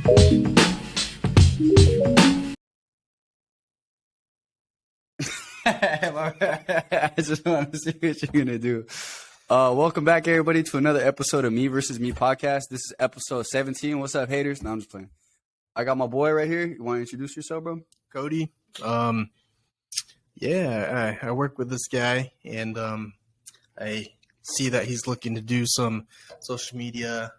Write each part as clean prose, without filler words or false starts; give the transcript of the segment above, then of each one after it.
I just want to see what you're gonna do. Welcome back, everybody, to another episode of Me versus Me podcast. This is episode 17. What's up, haters? No, I'm just playing. I got my boy right here. You want to introduce yourself, bro? Cody. I work with this guy, and I see that he's looking to do some social media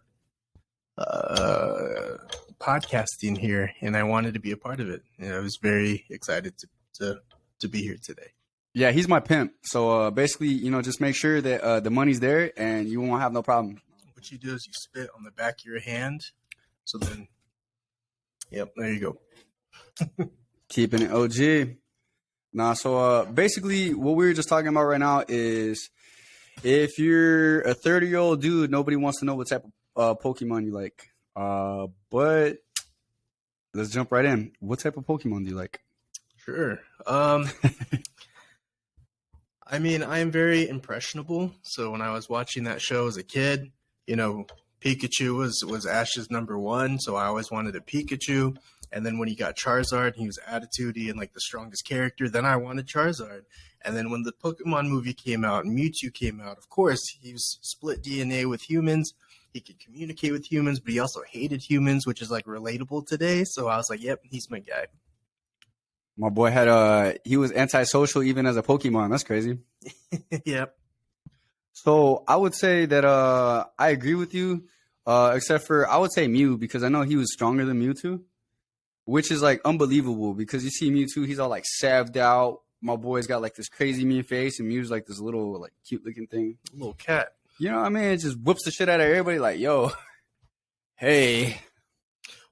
podcasting here, and I wanted to be a part of it. And I was very excited to be here today. Yeah, he's my pimp. So basically, just make sure that the money's there and you won't have no problem. What you do is you spit on the back of your hand. So then, yep, there you go. Keeping it OG. So basically what we were just talking about right now is if you're a 30-year-old dude, nobody wants to know what type of Pokemon you like. But let's jump right in. What type of Pokemon do you like? Sure. I mean, I am very impressionable. So when I was watching that show as a kid, Pikachu was Ash's number one. So I always wanted a Pikachu. And then when he got Charizard, he was attitudey and like the strongest character. Then I wanted Charizard. And then when the Pokemon movie came out and Mewtwo came out, of course, he was split DNA with humans. He could communicate with humans, but he also hated humans, which is like relatable today. So I was like, yep, he's my guy. My boy had he was antisocial even as a Pokemon. That's crazy. Yep. So I would say that I agree with you, except for I would say Mew because I know he was stronger than Mewtwo, which is like unbelievable because you see Mewtwo, he's all like saved out. My boy's got like this crazy mean face, and Mew's like this little like cute looking thing, Little cat. You know what I mean? It just whoops the shit out of everybody. Like, yo, hey.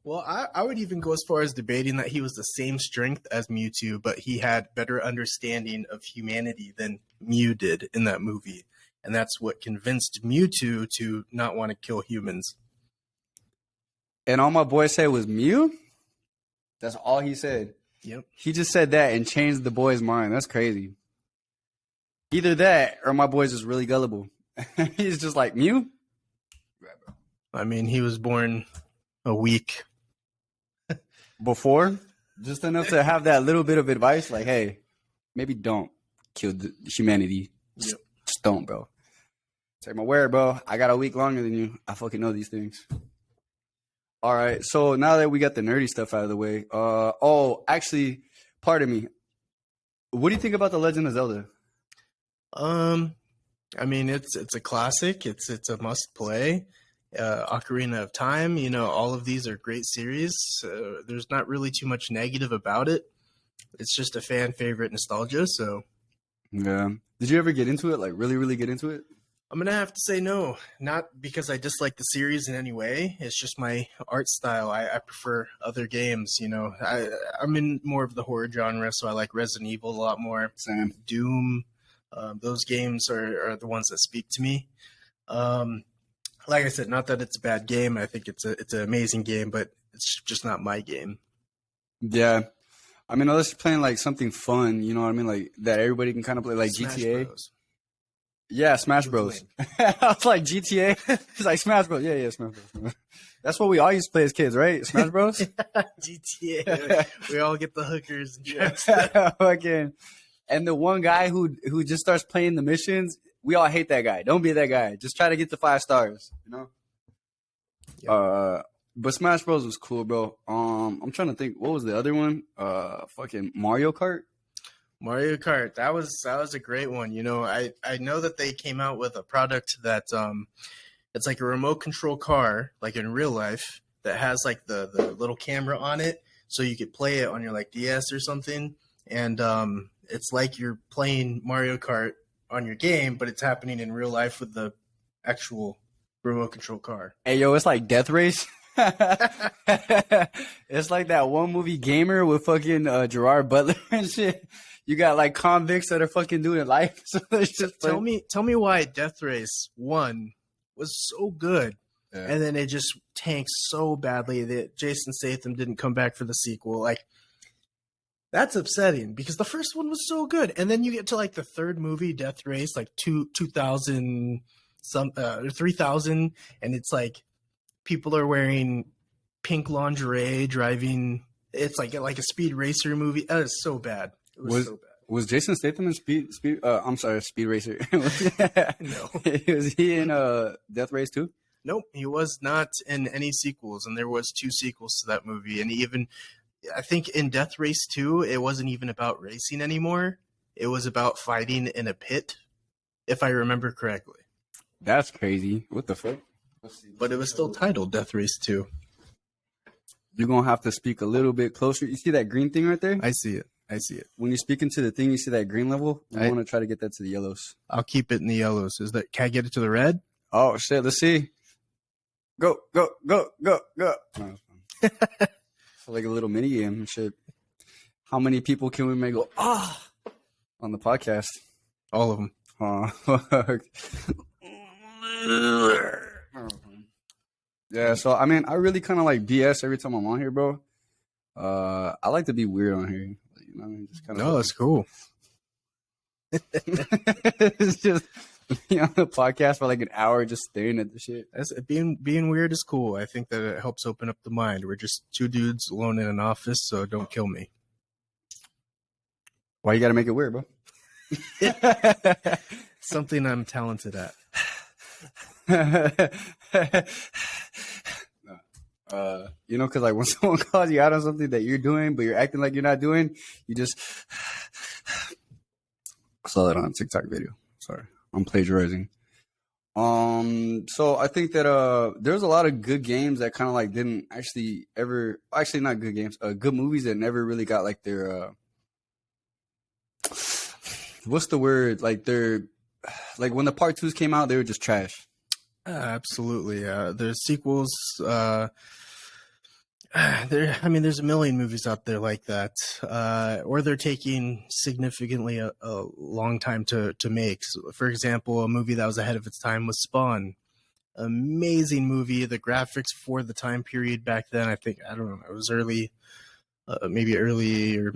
Well, I would even go as far as debating that he was the same strength as Mewtwo, but he had better understanding of humanity than Mew did in that movie. And that's what convinced Mewtwo to not want to kill humans. And all my boy said was Mew? That's all he said. Yep. He just said that and changed the boy's mind. That's crazy. Either that or my boy's just really gullible. He's just like, Mew? I mean, he was born a week before, just enough to have that little bit of advice, like, hey, maybe don't kill humanity. Yep. Just don't, bro. Take my word, bro. I got a week longer than you. I fucking know these things. All right, so now that we got the nerdy stuff out of the way, actually, pardon me. What do you think about The Legend of Zelda? I mean, it's a classic. It's a must play. Ocarina of Time, all of these are great series. There's not really too much negative about it. It's just a fan favorite nostalgia. So, yeah. Did you ever get into it? Like, really, really get into it? I'm gonna have to say no. Not because I dislike the series in any way. It's just my art style. I prefer other games. I'm in more of the horror genre, so I like Resident Evil a lot more. Same. Doom. Those games are the ones that speak to me. Like I said, not that it's a bad game. I think it's an amazing game, but it's just not my game. Yeah. I mean, unless you're playing like something fun, you know what I mean? Like that everybody can kind of play, like Smash GTA. Bros. Yeah, Smash Bros. I was like, GTA? It's like Smash Bros. Yeah, Smash Bros. That's what we all used to play as kids, right? Smash Bros? GTA. We all get the hookers and drugs. Fucking. And the one guy who just starts playing the missions, we all hate that guy. Don't be that guy. Just try to get to 5 stars, Yep. But Smash Bros was cool, bro. I'm trying to think, what was the other one? Fucking Mario Kart. Mario Kart. That was a great one. I know that they came out with a product that it's like a remote control car, like in real life, that has like the little camera on it, so you could play it on your like DS or something, and it's like you're playing Mario Kart on your game, but it's happening in real life with the actual remote control car. Hey, yo, it's like Death Race. It's like that one movie Gamer with fucking Gerard Butler and shit. You got like convicts that are fucking doing life. So just tell me why Death Race 1 was so good, and then it just tanked so badly that Jason Statham didn't come back for the sequel. Like, that's upsetting because the first one was so good, and then you get to like the third movie, Death Race, like 2000 or 3000, and it's like people are wearing pink lingerie driving. It's like a speed racer movie. That is so bad. It was so bad. Was Jason Statham in Speed? I'm sorry, Speed Racer. No. Was he in Death Race 2? Nope, he was not in any sequels, and there was 2 sequels to that movie. And even, I think in Death Race 2, it wasn't even about racing anymore. It was about fighting in a pit, if I remember correctly. That's crazy. What the fuck? But it was still titled Death Race 2. You're going to have to speak a little bit closer. You see that green thing right there? I see it. When you speak into the thing, you see that green level? I want to try to get that to the yellows. I'll keep it in the yellows. Can I get it to the red? Oh, shit. Let's see. Go. No, it's like a little mini game and shit. How many people can we make go, on the podcast? All of them. Yeah, so, I mean, I really kind of like BS every time I'm on here, bro. I like to be weird on here. You know what I mean? Just kind of. No, that's cool. It's just be on the podcast for like an hour just staring at the shit. Being weird is cool. I think that it helps open up the mind. We're just 2 dudes alone in an office, so don't kill me. Why you gotta make it weird, bro? Something I'm talented at. You know, because like when someone calls you out on something that you're doing, but you're acting like you're not doing, you just saw that on a TikTok video. Sorry, I'm plagiarizing. So I think that there's a lot of good games that kind of like didn't actually not good games, good movies that never really got like their what's the word? Like like when the part 2s came out, they were just trash. Absolutely. There's sequels. There's a million movies out there like that, or they're taking significantly a long time to make. So, for example, a movie that was ahead of its time was Spawn. Amazing movie. The graphics for the time period back then, I don't know, it was maybe early or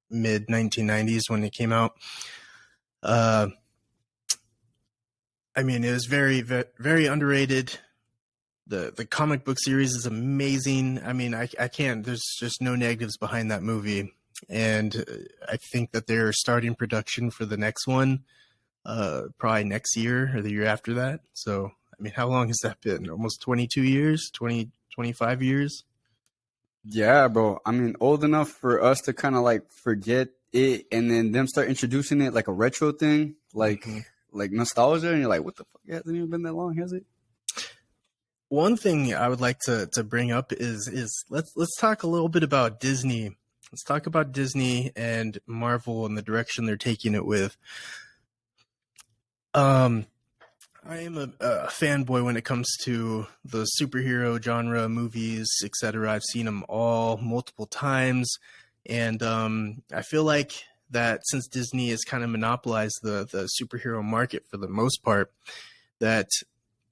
mid 1990s when it came out. It was very, very underrated. The comic book series is amazing. I can't, there's just no negatives behind that movie. And I think that they're starting production for the next one, probably next year or the year after that. So, how long has that been? Almost 22 years, 25 years? Yeah, bro. Old enough for us to kind of like forget it and then them start introducing it like a retro thing, like nostalgia. And you're like, what the fuck? It hasn't even been that long, has it? One thing I would like to bring up is let's talk a little bit about Disney. Let's talk about Disney and Marvel and the direction they're taking it with. I am a fanboy when it comes to the superhero genre movies, etc. I've seen them all multiple times, and I feel like that since Disney has kind of monopolized the superhero market for the most part, that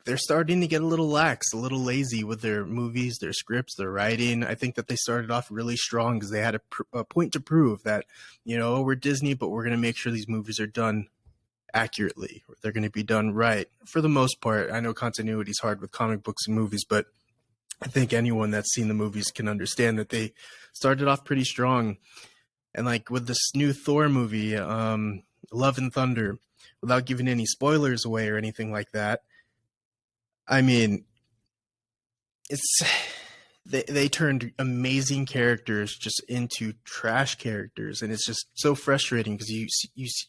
they're starting to get a little lax, a little lazy with their movies, their scripts, their writing. I think that they started off really strong because they had a point to prove that, we're Disney, but we're going to make sure these movies are done accurately. They're going to be done right for the most part. I know continuity is hard with comic books and movies, but I think anyone that's seen the movies can understand that they started off pretty strong. And like with this new Thor movie, Love and Thunder, without giving any spoilers away or anything like that, they turned amazing characters just into trash characters, and it's just so frustrating because you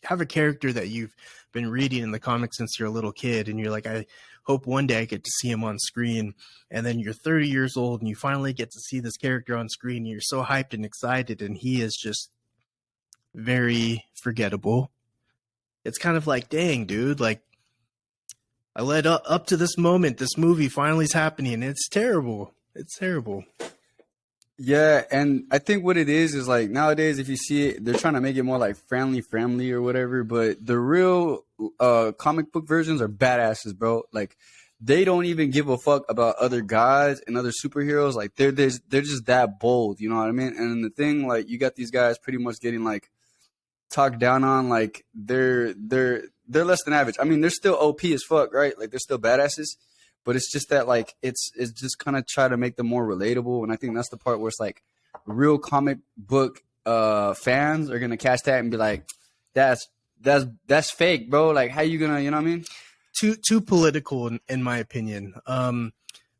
have a character that you've been reading in the comics since you're a little kid, and you're like, I hope one day I get to see him on screen. And then you're 30 years old, and you finally get to see this character on screen, and you're so hyped and excited, and he is just very forgettable. It's kind of like, dang, dude, like, I led up to this moment. This movie finally is happening, and it's terrible. It's terrible. Yeah, and I think what it is like nowadays, if you see it, they're trying to make it more like family or whatever. But the real comic book versions are badasses, bro. Like they don't even give a fuck about other guys and other superheroes. Like they're just that bold, you know what I mean? And the thing, like you got these guys pretty much getting like talked down on, like they're less than average. They're still OP as fuck, right? Like they're still badasses. but it's just that like it's just kind of try to make them more relatable, and I think that's the part where it's like real comic book fans are gonna catch that and be like, that's fake, bro. Like, how you gonna, you know what I mean? Too political in my opinion.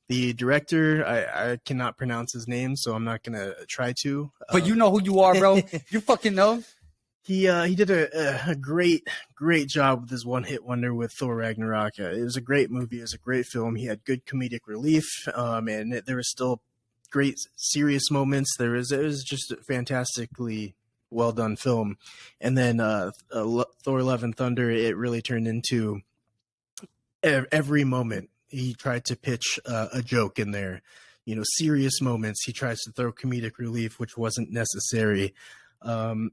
The director, I cannot pronounce his name, so I'm not gonna try to. But you know who you are, bro. You fucking know. He did a great job with his one-hit wonder with Thor Ragnarok. It was a great movie. It was a great film. He had good comedic relief, and there was still great serious moments. It was just a fantastically well done film. And then Thor: Love and Thunder, it really turned into every moment he tried to pitch a joke in there. You know, serious moments. He tries to throw comedic relief, which wasn't necessary. Not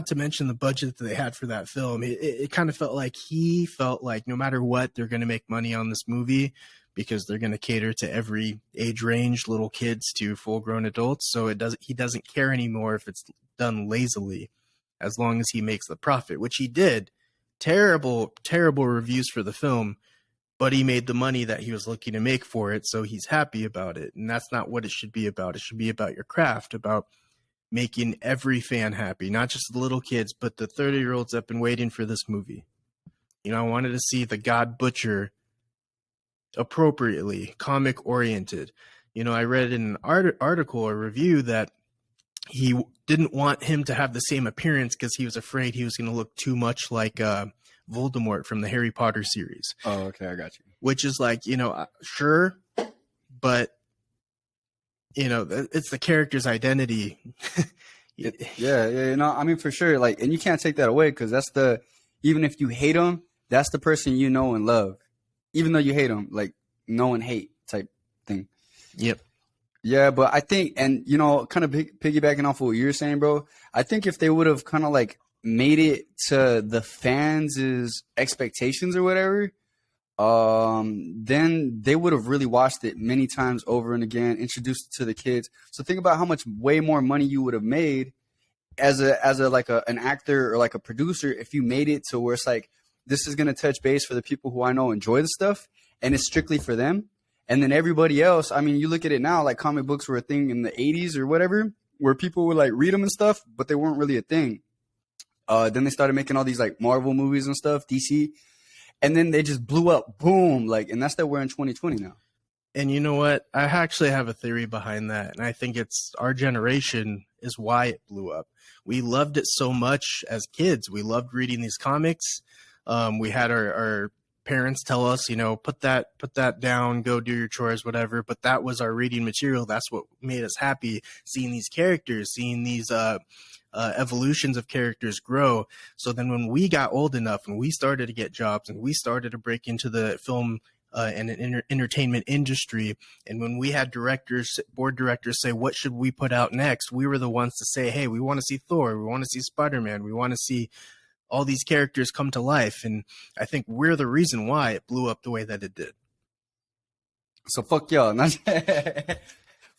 to mention the budget that they had for that film. It kind of felt like he felt like no matter what, they're going to make money on this movie because they're going to cater to every age range, little kids to full-grown adults. So he doesn't care anymore if it's done lazily, as long as he makes the profit, which he did. Terrible reviews for the film, but he made the money that he was looking to make for it, so he's happy about it. And that's not what it should be about. It should be about your craft, about making every fan happy, not just the little kids, but the 30-year-olds that have been waiting for this movie. You know, I wanted to see the God Butcher appropriately comic-oriented. You know, I read in an article or review that he didn't want him to have the same appearance because he was afraid he was going to look too much like Voldemort from the Harry Potter series. Oh, okay, I got you. Which is like, you know, sure, but you know, it's the character's identity. Yeah, you know, I mean, for sure. Like, and you can't take that away because even if you hate him, that's the person you know and love. Even though you hate him, like, know and hate type thing. Yep. Yeah, but I think, and, you know, kind of piggybacking off of what you're saying, bro, I think if they would have kind of like made it to the fans' expectations or whatever, then they would have really watched it many times over and again, introduced it to the kids. So think about how much way more money you would have made as an actor or like a producer if you made it to where it's like, this is going to touch base for the people who I know enjoy the stuff and it's strictly for them. And then everybody else, I mean, you look at it now, like comic books were a thing in the 80s or whatever, where people would like read them and stuff, but they weren't really a thing. Then they started making all these like Marvel movies and stuff, DC. And then they just blew up, boom, like, and that's that we're in 2020 now. And you know what? I actually have a theory behind that, and I think it's our generation is why it blew up. We loved it so much as kids. We loved reading these comics. We had our parents tell us, you know, put that down, go do your chores, whatever. But that was our reading material. That's what made us happy, seeing these characters, seeing these evolutions of characters grow. So then when we got old enough and we started to get jobs and we started to break into the film and entertainment industry, and when we had board directors say, what should we put out next? We were the ones to say, hey, we want to see Thor. We want to see Spider-Man. We want to see all these characters come to life. And I think we're the reason why it blew up the way that it did. So fuck y'all.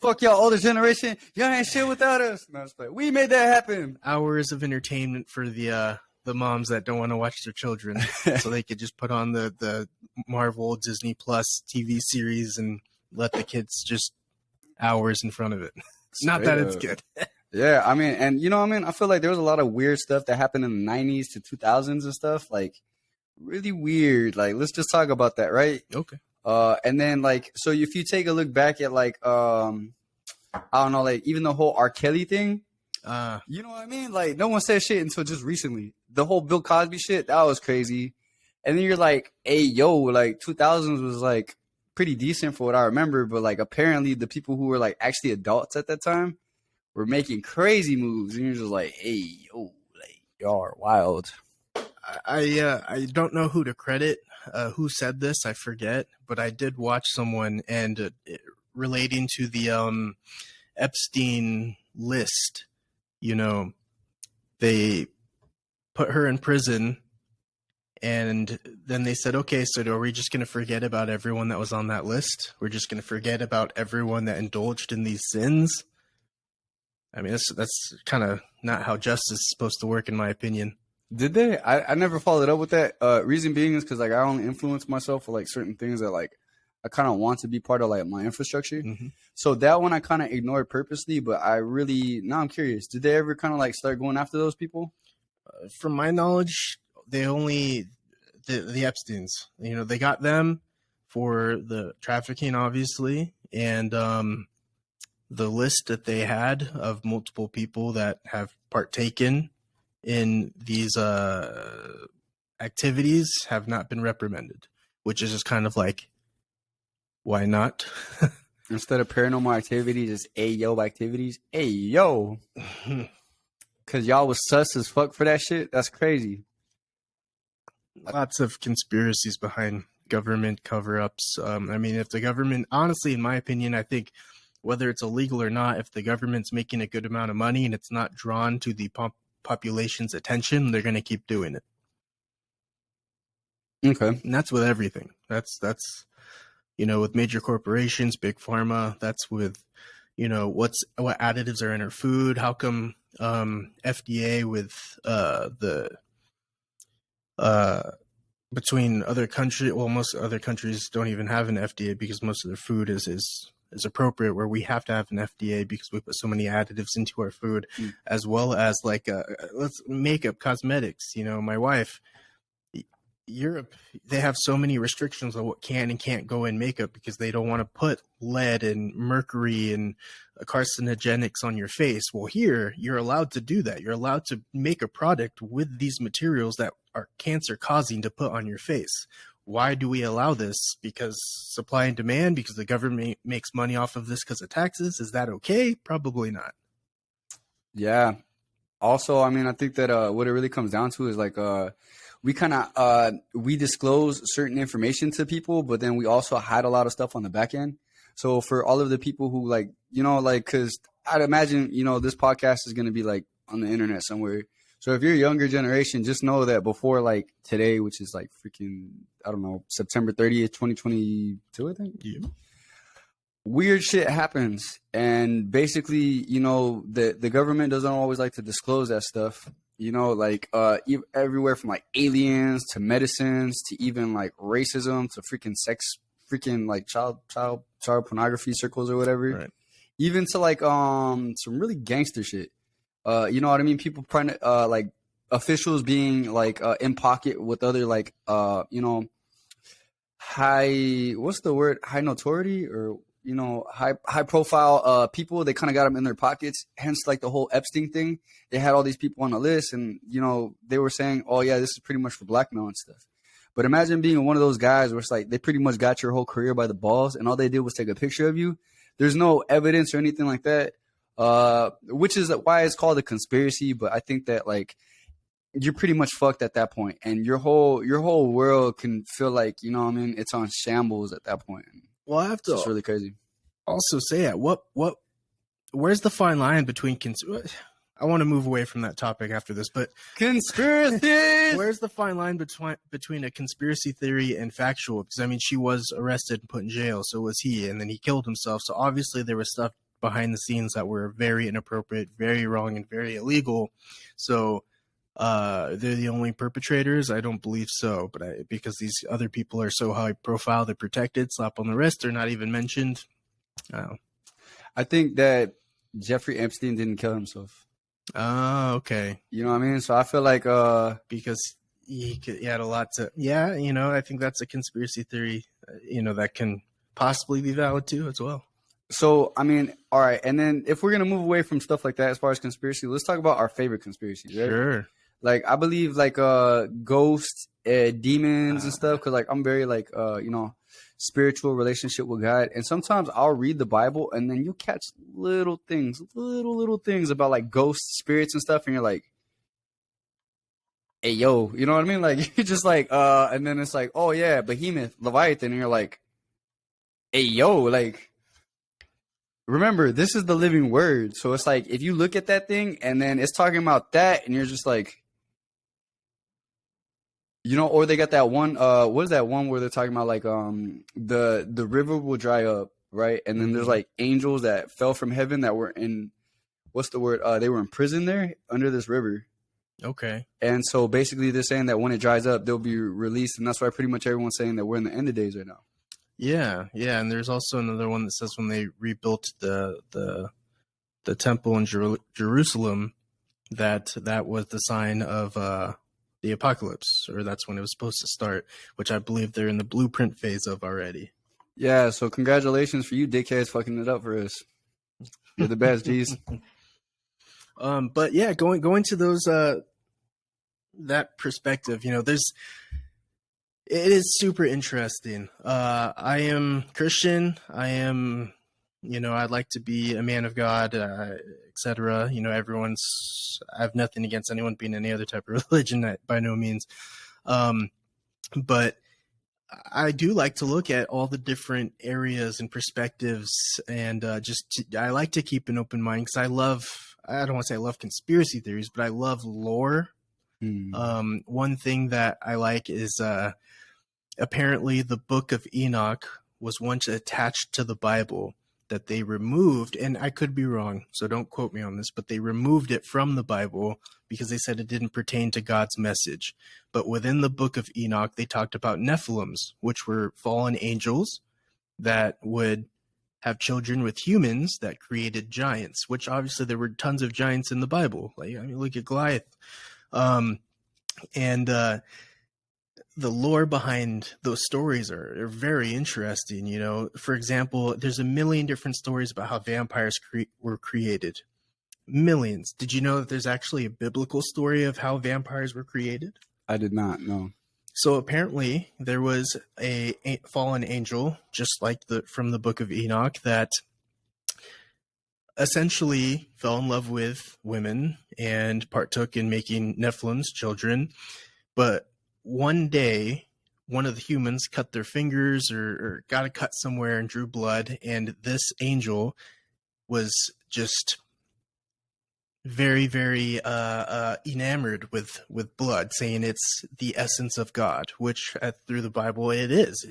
Fuck y'all, older generation. Y'all ain't shit without us. No, we made that happen. Hours of entertainment for the moms that don't want to watch their children, so they could just put on the Marvel Disney Plus TV series and let the kids just hours in front of it. Not that it's good. Yeah, I mean, and you know what I mean? I feel like there was a lot of weird stuff that happened in the 90s to 2000s and stuff. Like, really weird. Like, let's just talk about that, right? Okay. And then, like, so if you take a look back at, like, I don't know, like, even the whole R. Kelly thing, you know what I mean? Like, no one said shit until just recently. The whole Bill Cosby shit, that was crazy. And then you're like, hey, yo, like, 2000s was, like, pretty decent for what I remember. But, like, apparently the people who were, like, actually adults at that time were making crazy moves. And you're just like, hey, yo, like, y'all are wild. I don't know who to credit. Who said this? I forget, but I did watch someone and relating to the Epstein list. You know, they put her in prison, and then they said, "Okay, so are we just going to forget about everyone that was on that list? We're just going to forget about everyone that indulged in these sins." I mean, that's kind of not how justice is supposed to work, in my opinion. Did they? I never followed up with that. Reason being is because, like, I only influence myself for, like, certain things that, like, I kind of want to be part of like my infrastructure. Mm-hmm. So that one I kind of ignored purposely, but now I'm curious. Did they ever kind of like start going after those people? From my knowledge, they only the Epsteins. You know, they got them for the trafficking, obviously, and the list that they had of multiple people that have partaken in these activities have not been reprimanded, which is just kind of like, why not? Instead of paranormal activities, it's ayo activities. Ayo. Because y'all was sus as fuck for that shit. That's crazy. Lots of conspiracies behind government cover-ups. I mean, if the government, honestly, in my opinion, I think whether it's illegal or not, if the government's making a good amount of money and it's not drawn to the population's attention, they're going to keep doing it. Okay. And that's with everything. That's you know, with major corporations, big pharma. That's with, you know, what additives are in our food. How come FDA with between other countries, well, most other countries don't even have an FDA because most of their food is appropriate, where we have to have an FDA because we put so many additives into our food, as well as like makeup, cosmetics. You know, my wife, Europe, they have so many restrictions on what can and can't go in makeup because they don't want to put lead and mercury and carcinogenics on your face. Well, here you're allowed to do that. You're allowed to make a product with these materials that are cancer causing to put on your face. Why do we allow this? Because supply and demand, because the government makes money off of this because of taxes. Is that okay? Probably not. Yeah. Also, I mean, I think that what it really comes down to is like we kind of we disclose certain information to people, but then we also hide a lot of stuff on the back end. So for all of the people who like, you know, like, because I'd imagine, you know, this podcast is going to be like on the internet somewhere. So if you're a younger generation, just know that before like today, which is like freaking, I don't know, September 30th, 2022, I think. Yeah. Weird shit happens. And basically, you know, the government doesn't always like to disclose that stuff. You know, like everywhere from like aliens to medicines to even like racism to freaking sex, freaking like child pornography circles or whatever. Right. Even to like some really gangster shit. You know what I mean? People trying to like officials being like in pocket with other like you know, high notoriety, or you know, high profile people. They kind of got them in their pockets. Hence like the whole Epstein thing. They had all these people on the list, and you know, they were saying, oh yeah, this is pretty much for blackmail and stuff. But imagine being one of those guys where it's like they pretty much got your whole career by the balls, and all they did was take a picture of you. There's no evidence or anything like that, which is why it's called a conspiracy. But I think that like you're pretty much fucked at that point, and your whole world can feel like, you know what I mean, it's on shambles at that point. Well, I have to It's really crazy. Also say it. Where's the fine line between I want to move away from that topic after this, but Conspiracy. where's the fine line between a conspiracy theory and factual? Because I mean, she was arrested and put in jail, so was he, and then he killed himself. So obviously there was stuff behind the scenes that were very inappropriate, very wrong, and very illegal. So they're the only perpetrators? I don't believe so, but because these other people are so high profile, they're protected, slap on the wrist, they're not even mentioned. I think that Jeffrey Epstein didn't kill himself. Oh, okay. You know what I mean? So I feel like because he had a lot to, yeah, you know, I think that's a conspiracy theory, you know, that can possibly be valid too as well. So, I mean, all right. And then if we're going to move away from stuff like that, as far as conspiracy, let's talk about our favorite conspiracies, right? Sure. Like, I believe like ghosts, demons and stuff. Cause like, I'm very like, you know, spiritual relationship with God. And sometimes I'll read the Bible and then you catch little things about like ghosts, spirits and stuff. And you're like, hey, yo, you know what I mean? Like, you're just like, and then it's like, oh yeah, Behemoth, Leviathan. And you're like, hey, yo, like, remember, this is the living word. So it's like, if you look at that thing and then it's talking about that and you're just like, you know, or they got that one, what is that one where they're talking about like the river will dry up, right? And then there's like angels that fell from heaven that were in, what's the word? They were in prison there under this river. Okay. And so basically they're saying that when it dries up, they'll be released. And that's why pretty much everyone's saying that we're in the end of days right now. Yeah, yeah, and there's also another one that says when they rebuilt the temple in Jerusalem, that was the sign of the apocalypse, or that's when it was supposed to start, which I believe they're in the blueprint phase of already. Yeah, so congratulations for you, dickheads, fucking it up for us. You're the best, G's. But yeah, going to those that perspective, it is super interesting. I am Christian. I am, I'd like to be a man of God, etc. I have nothing against anyone being any other type of religion, by no means. But I do like to look at all the different areas and perspectives, and I like to keep an open mind because I don't want to say I love conspiracy theories, but I love lore. One thing that I like is apparently the Book of Enoch was once attached to the Bible that they removed, and I could be wrong, so don't quote me on this, but they removed it from the Bible because they said it didn't pertain to God's message. But within the Book of Enoch, they talked about Nephilims, which were fallen angels that would have children with humans that created giants, which obviously there were tons of giants in the Bible. Look at Goliath. The lore behind those stories are very interesting. For example, there's a million different stories about how vampires were created. Millions. Did you know that there's actually a biblical story of how vampires were created? I did not know. So apparently there was a fallen angel, just like from the Book of Enoch, that essentially fell in love with women and partook in making Nephilim's children. But one day, one of the humans cut their fingers or got a cut somewhere and drew blood, and this angel was just very, very enamored with blood, saying it's the essence of God, which through the Bible it is.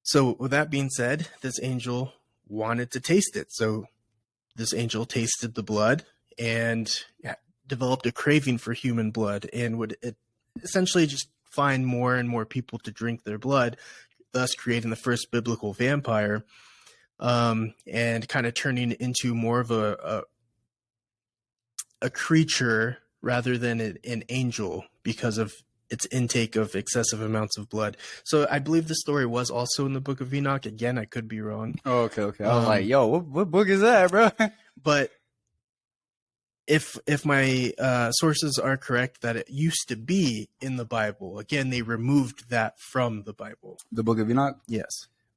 So with that being said, this angel wanted to taste it. So this angel tasted the blood and developed a craving for human blood, and would essentially just find more and more people to drink their blood, thus creating the first biblical vampire, and kind of turning into more of a creature rather than an angel because of its intake of excessive amounts of blood. So I believe the story was also in the Book of Enoch. Again, I could be wrong. Oh, okay. I was like, yo, what book is that, bro? But if my sources are correct that it used to be in the Bible, again, they removed that from the Bible. The Book of Enoch? Yes.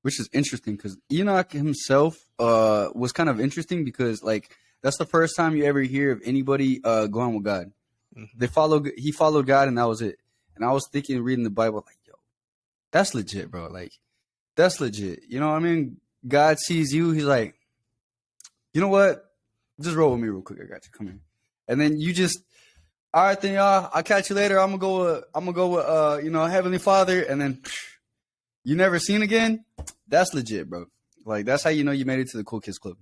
Which is interesting because Enoch himself was kind of interesting because, like, that's the first time you ever hear of anybody going with God. Mm-hmm. He followed God, and that was it. And I was thinking, reading the Bible, like, yo, that's legit, bro. Like, that's legit. You know what I mean? God sees you. He's like, you know what? Just roll with me real quick. I got you. Come here. And then you just, all right, then y'all, I'll catch you later. I'm gonna go with Heavenly Father, and then you never seen again. That's legit, bro. Like, that's how you know you made it to the Cool Kids Club.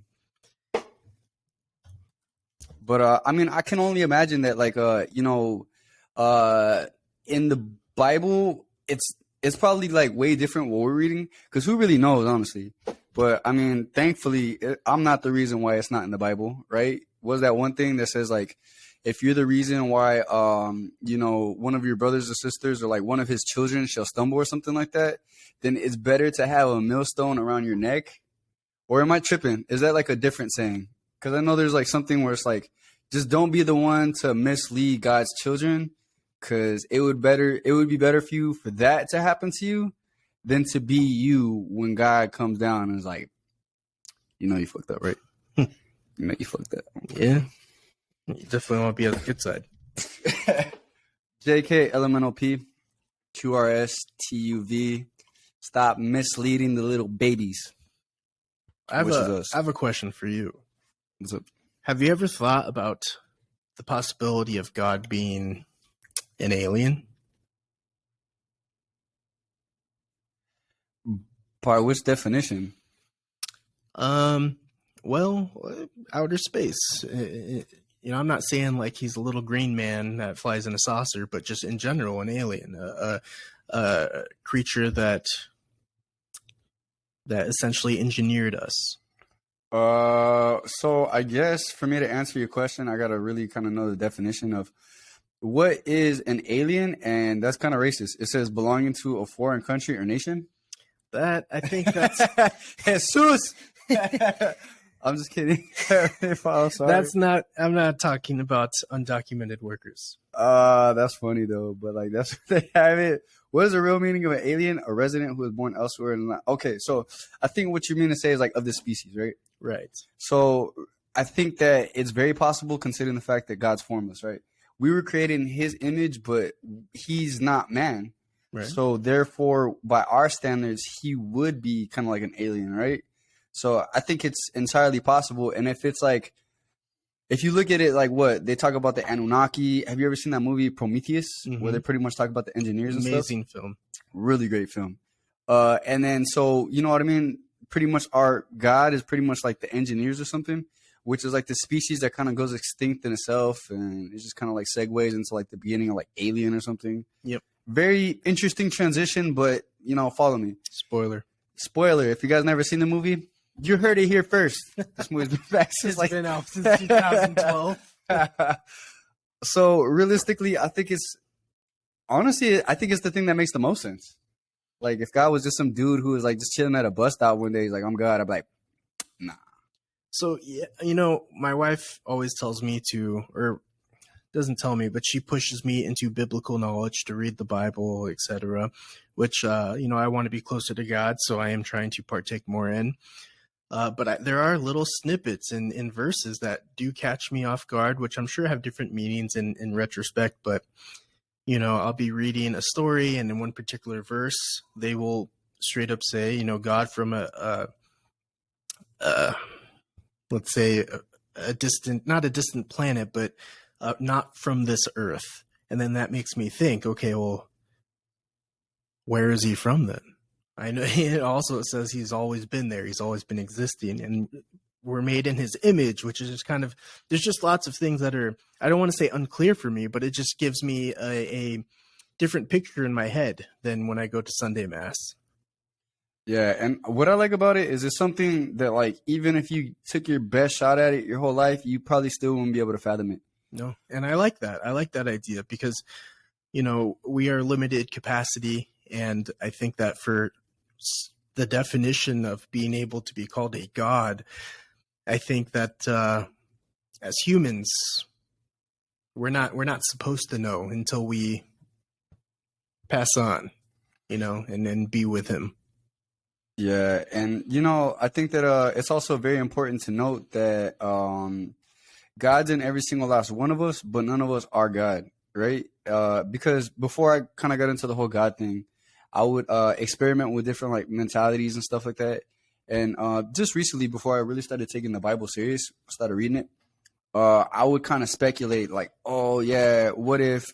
But I mean, I can only imagine that, like, in the Bible, it's probably like way different what we're reading, because who really knows, honestly. But I mean, thankfully, I'm not the reason why it's not in the Bible, right? Was that one thing that says, like, if you're the reason why, one of your brothers or sisters or like one of his children shall stumble or something like that, then it's better to have a millstone around your neck? Or am I tripping? Is that like a different saying? Because I know there's like something where it's like, just don't be the one to mislead God's children, because it would be better for you for that to happen to you than to be you when God comes down and is like, you fucked up, right? You fucked up. Yeah. You definitely want to be on the good side. JK, LMNOP, QRS, TUV. Stop misleading the little babies. I have a question for you. What's up? Have you ever thought about the possibility of God being an alien? By which definition? Well, outer space. I'm not saying like he's a little green man that flies in a saucer, but just in general, an alien, a creature that that essentially engineered us? So I guess for me to answer your question, I gotta really kind of know the definition of what is an alien, and that's kind of racist. It says belonging to a foreign country or nation. That I think that's Jesus. I'm just kidding. I'm sorry. that's not. I'm not talking about undocumented workers. That's funny though, but like that's what they have it. What is the real meaning of an alien? A resident who was born elsewhere. Okay, so I think what you mean to say is like of the species, right? Right. So I think that it's very possible, considering the fact that God's formless, right? We were created in His image, but He's not man. Right. So therefore, by our standards, He would be kind of like an alien, right? So I think it's entirely possible. And if it's like, if you look at it like what they talk about the Anunnaki, have you ever seen that movie Prometheus, where they pretty much talk about the engineers and stuff? Amazing film. Really great film. And then, so, you know what I mean? Pretty much our God is pretty much like the engineers or something, which is like the species that kind of goes extinct in itself. And it just kind of like segues into like the beginning of like Alien or something. Yep. Very interesting transition, but, you know, follow me. Spoiler. If you guys never seen the movie, you heard it here first. This movie's been back since It's been out since 2012. So realistically, I think it's the thing that makes the most sense. Like if God was just some dude who was like just chilling at a bus stop one day, he's like, I'm God. I'm like, nah. So, yeah, you know, my wife always tells me to, or doesn't tell me, but she pushes me into biblical knowledge to read the Bible, etc., which, you know, I want to be closer to God, so I am trying to partake more in. But there are little snippets in verses that do catch me off guard, which I'm sure have different meanings in retrospect. But, you know, I'll be reading a story, and in one particular verse, they will straight up say, you know, God from let's say a distant, not a distant planet, but not from this earth. And then that makes me think, okay, well, where is he from then? I know it also says he's always been there. He's always been existing, and we're made in his image, which is just kind of, there's just lots of things that are, I don't want to say unclear for me, but it just gives me a different picture in my head than when I go to Sunday Mass. Yeah, and what I like about it is it's something that like even if you took your best shot at it your whole life, you probably still wouldn't be able to fathom it. No, and I like that. I like that idea because, you know, we are limited capacity, and I think that for the definition of being able to be called a god, I think that as humans, we're not supposed to know until we pass on, you know, and then be with him. Yeah, and you know, I think that it's also very important to note that God's in every single last one of us, but none of us are God, right? Because before I kind of got into the whole God thing, I would experiment with different like mentalities and stuff like that. And just recently, before I really started taking the Bible serious, started reading it, I would kind of speculate like, oh yeah, what if,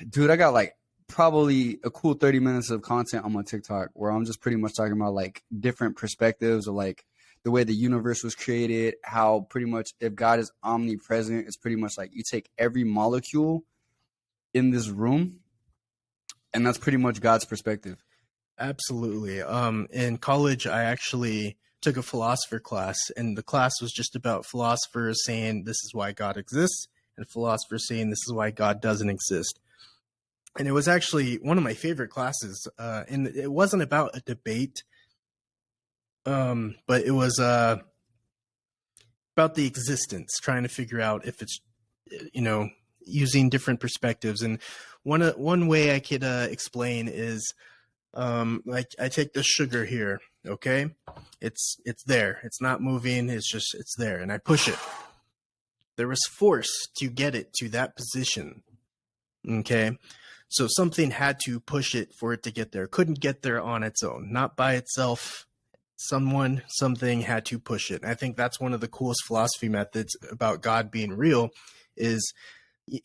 dude, I got like probably a cool 30 minutes of content on my TikTok where I'm just pretty much talking about like different perspectives of like the way the universe was created, how pretty much if God is omnipresent, it's pretty much like you take every molecule in this room, and that's pretty much God's perspective. Absolutely. In college, I actually took a philosopher class, and the class was just about philosophers saying this is why God exists, and philosophers saying this is why God doesn't exist. And it was actually one of my favorite classes. And it wasn't about a debate, but it was about the existence, trying to figure out if it's, you know, using different perspectives. And one way I could explain is, like I take this sugar here, okay? It's there. It's not moving. It's there. And I push it. There was force to get it to that position. Okay. So something had to push it for it to get there. Couldn't get there on its own, not by itself. Something had to push it. And I think that's one of the coolest philosophy methods about God being real is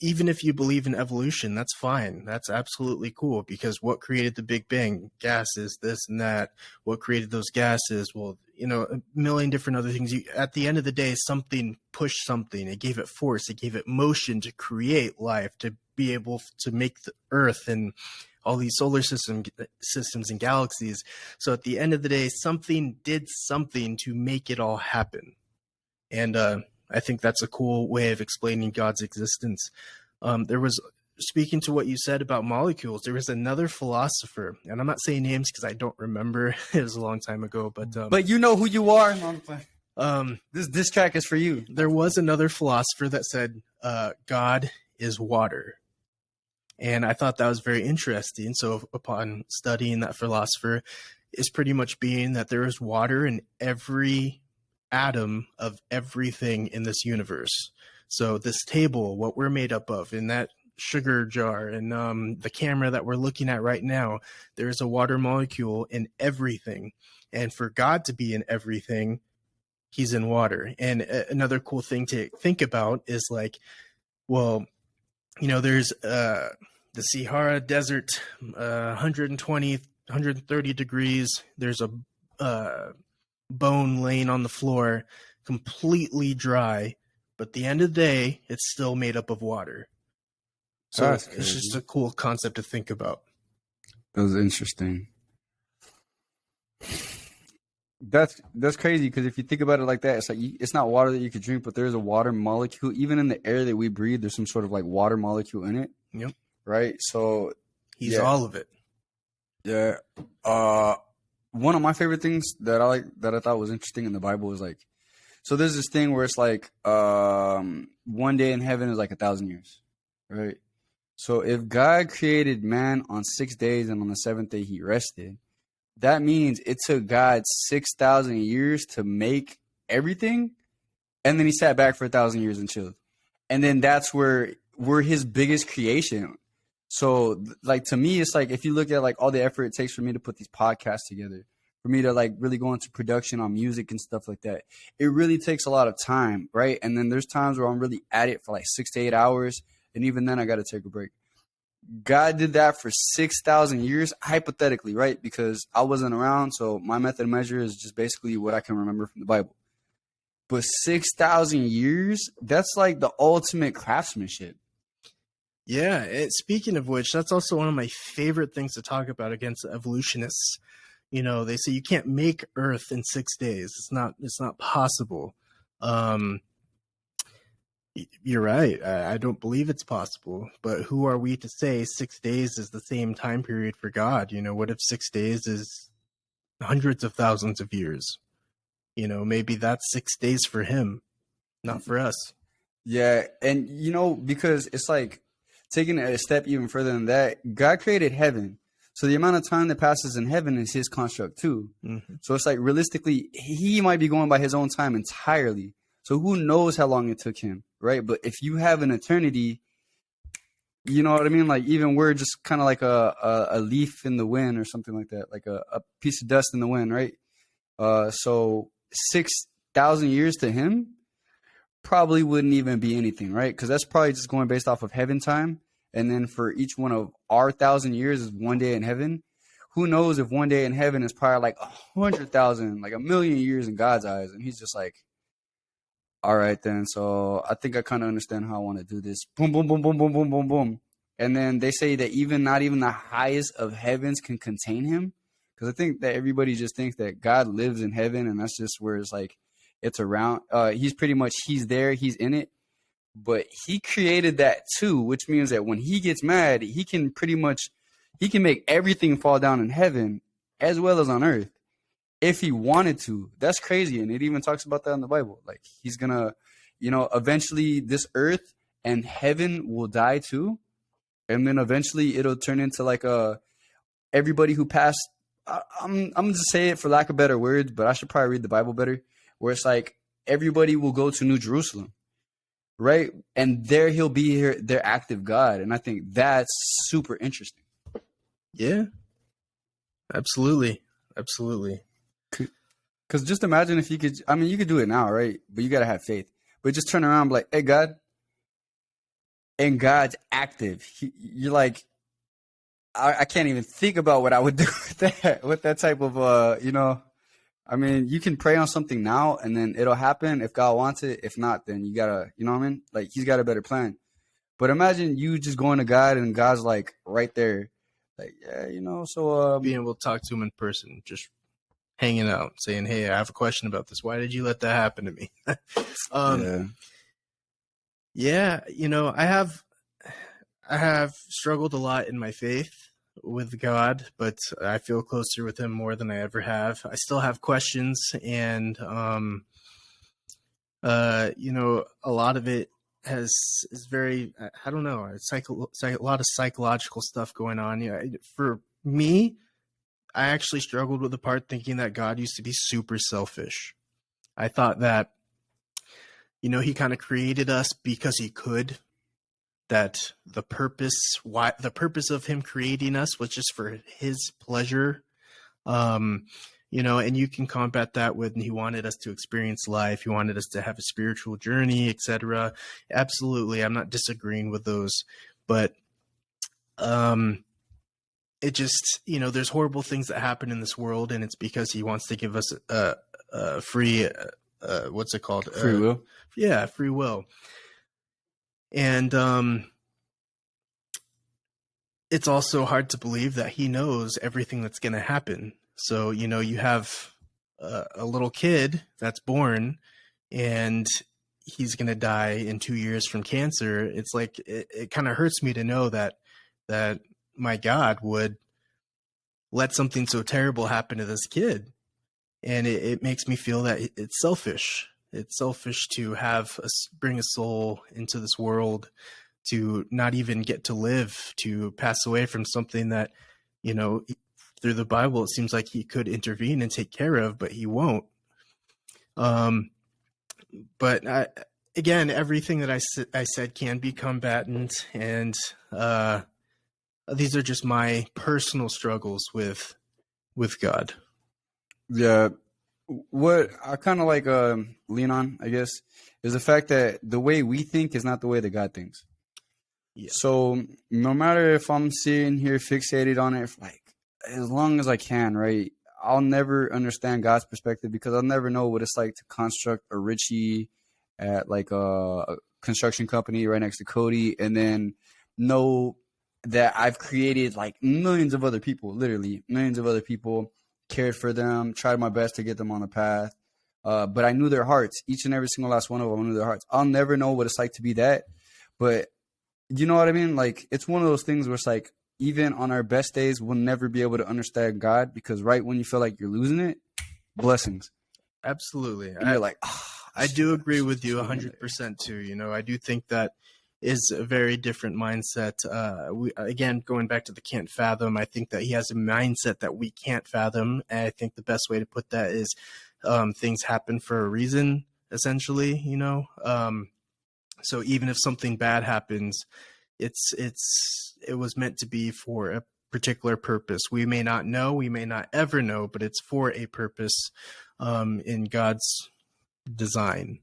even if you believe in evolution, that's fine. That's absolutely cool, because what created the Big Bang? Gases, this and that. What created those gases? Well, you know, a million different other things. At the end of the day, something pushed something. It gave it force. It gave it motion to create life, to be able to make the earth and all these systems and galaxies. So at the end of the day, something did something to make it all happen. And I think that's a cool way of explaining God's existence. Speaking to what you said about molecules, there was another philosopher, and I'm not saying names because I don't remember. It was a long time ago, but you know who you are. This track is for you. There was another philosopher that said God is water, and I thought that was very interesting. So upon studying that philosopher, is pretty much being that there is water in every atom of everything in this universe. So this table, what we're made up of, in that sugar jar, and the camera that we're looking at right now, there's a water molecule in everything. And for God to be in everything, he's in water. And another cool thing to think about is like, well, you know, there's the Sahara Desert, 120, 130 degrees. There's a bone laying on the floor, completely dry. But at the end of the day, it's still made up of water. So it's just a cool concept to think about. That was interesting. That's crazy, because if you think about it like that, it's like it's not water that you could drink, but there's a water molecule. Even in the air that we breathe, there's some sort of like water molecule in it. Yep. Right? So he's all of it. Yeah. One of my favorite things that I thought was interesting in the Bible is like, so there's this thing where it's like 1 day in heaven is like 1,000 years. Right? So if God created man on 6 days and on the seventh day he rested, that means it took God 6,000 years to make everything, and then he sat back for 1,000 years and chilled. And then that's where we're his biggest creation. So like, to me, it's like, if you look at like all the effort it takes for me to put these podcasts together, for me to like really go into production on music and stuff like that, it really takes a lot of time, right? And then there's times where I'm really at it for like 6 to 8 hours. And even then I got to take a break. God did that for 6,000 years, hypothetically, right? Because I wasn't around, so my method of measure is just basically what I can remember from the Bible. But 6,000 years, that's like the ultimate craftsmanship. Yeah. Speaking of which, that's also one of my favorite things to talk about against evolutionists. You know, they say you can't make Earth in 6 days. It's not possible. You're right. I don't believe it's possible. But who are we to say 6 days is the same time period for God? You know, what if 6 days is hundreds of thousands of years? You know, maybe that's 6 days for him, not for us. Yeah. And, you know, because it's like taking it a step even further than that, God created heaven. So the amount of time that passes in heaven is his construct too. Mm-hmm. So it's like, realistically, he might be going by his own time entirely. So who knows how long it took him, right? But if you have an eternity, you know what I mean? Like, even we're just kind of like a leaf in the wind or something like that, like a piece of dust in the wind, right? So 6,000 years to him probably wouldn't even be anything, right? Because that's probably just going based off of heaven time. And then for each one of our 1,000 years is 1 day in heaven. Who knows if 1 day in heaven is probably like 100,000, like 1,000,000 years in God's eyes. And he's just like, all right, then. So I think I kind of understand how I want to do this. Boom, boom, boom, boom, boom, boom, boom, boom. And then they say that not even the highest of heavens can contain him. Because I think that everybody just thinks that God lives in heaven, and that's just where it's like, it's around. He's there, he's in it. But he created that too, which means that when he gets mad, he can make everything fall down in heaven as well as on earth. If he wanted to. That's crazy. And it even talks about that in the Bible. Like, he's going to, you know, eventually this earth and heaven will die too. And then eventually it'll turn into like everybody who passed. I'm going to say it for lack of better words, but I should probably read the Bible better. Where it's like everybody will go to New Jerusalem, right? And there he'll be here, their active God. And I think that's super interesting. Yeah, absolutely. Absolutely. Because just imagine if you could, I mean, you could do it now, right? But you got to have faith. But just turn around and be like, hey, God. And God's active. You're like, I can't even think about what I would do with that type of, you know. I mean, you can pray on something now and then it'll happen if God wants it. If not, then you got to, you know what I mean? Like, he's got a better plan. But imagine you just going to God and God's like right there. Like, yeah, you know, so Being able to talk to him in person, just hanging out, saying, "Hey, I have a question about this. Why did you let that happen to me?" yeah. Yeah, you know, I have struggled a lot in my faith with God, but I feel closer with him more than I ever have. I still have questions, and you know, a lot of it is very, I don't know, it's a lot of psychological stuff going on. Yeah, for me, I actually struggled with the part thinking that God used to be super selfish. I thought that, you know, he kind of created us because he could, that the purpose of him creating us was just for his pleasure. You know, and you can combat that with he wanted us to experience life, he wanted us to have a spiritual journey, etc. Absolutely, I'm not disagreeing with those, but it just, you know, there's horrible things that happen in this world, and it's because he wants to give us a free what's it called, Free will. yeah, free will. And it's also hard to believe that he knows everything that's going to happen. So, you know, you have a little kid that's born and he's going to die in 2 years from cancer. It's like, it kind of hurts me to know that my God would let something so terrible happen to this kid. And it makes me feel that it's selfish. It's selfish to bring a soul into this world, to not even get to live, to pass away from something that, you know, through the Bible, it seems like he could intervene and take care of, but he won't. But again, everything that I said can be combatant, and these are just my personal struggles with God. Yeah. What I kind of like lean on, I guess, is the fact that the way we think is not the way that God thinks. Yeah. So no matter if I'm sitting here fixated on it, like as long as I can, right? I'll never understand God's perspective because I'll never know what it's like to construct a Richie at like a construction company right next to Cody, and then know that I've created like millions of other people, literally millions of other people, cared for them, tried my best to get them on the path. But I knew their hearts, each and every single last one of them. I knew their hearts. I'll never know what it's like to be that, but you know what I mean? Like, it's one of those things where it's like, even on our best days, we'll never be able to understand God because right when you feel like you're losing it, blessings. Absolutely. And you're like, I do agree with you 100% too. You know, I do think that is a very different mindset. Again, going back to the can't fathom, I think that he has a mindset that we can't fathom. And I think the best way to put that is things happen for a reason, essentially, you know. So even if something bad happens, it was meant to be for a particular purpose. We may not know, we may not ever know, but it's for a purpose in God's design.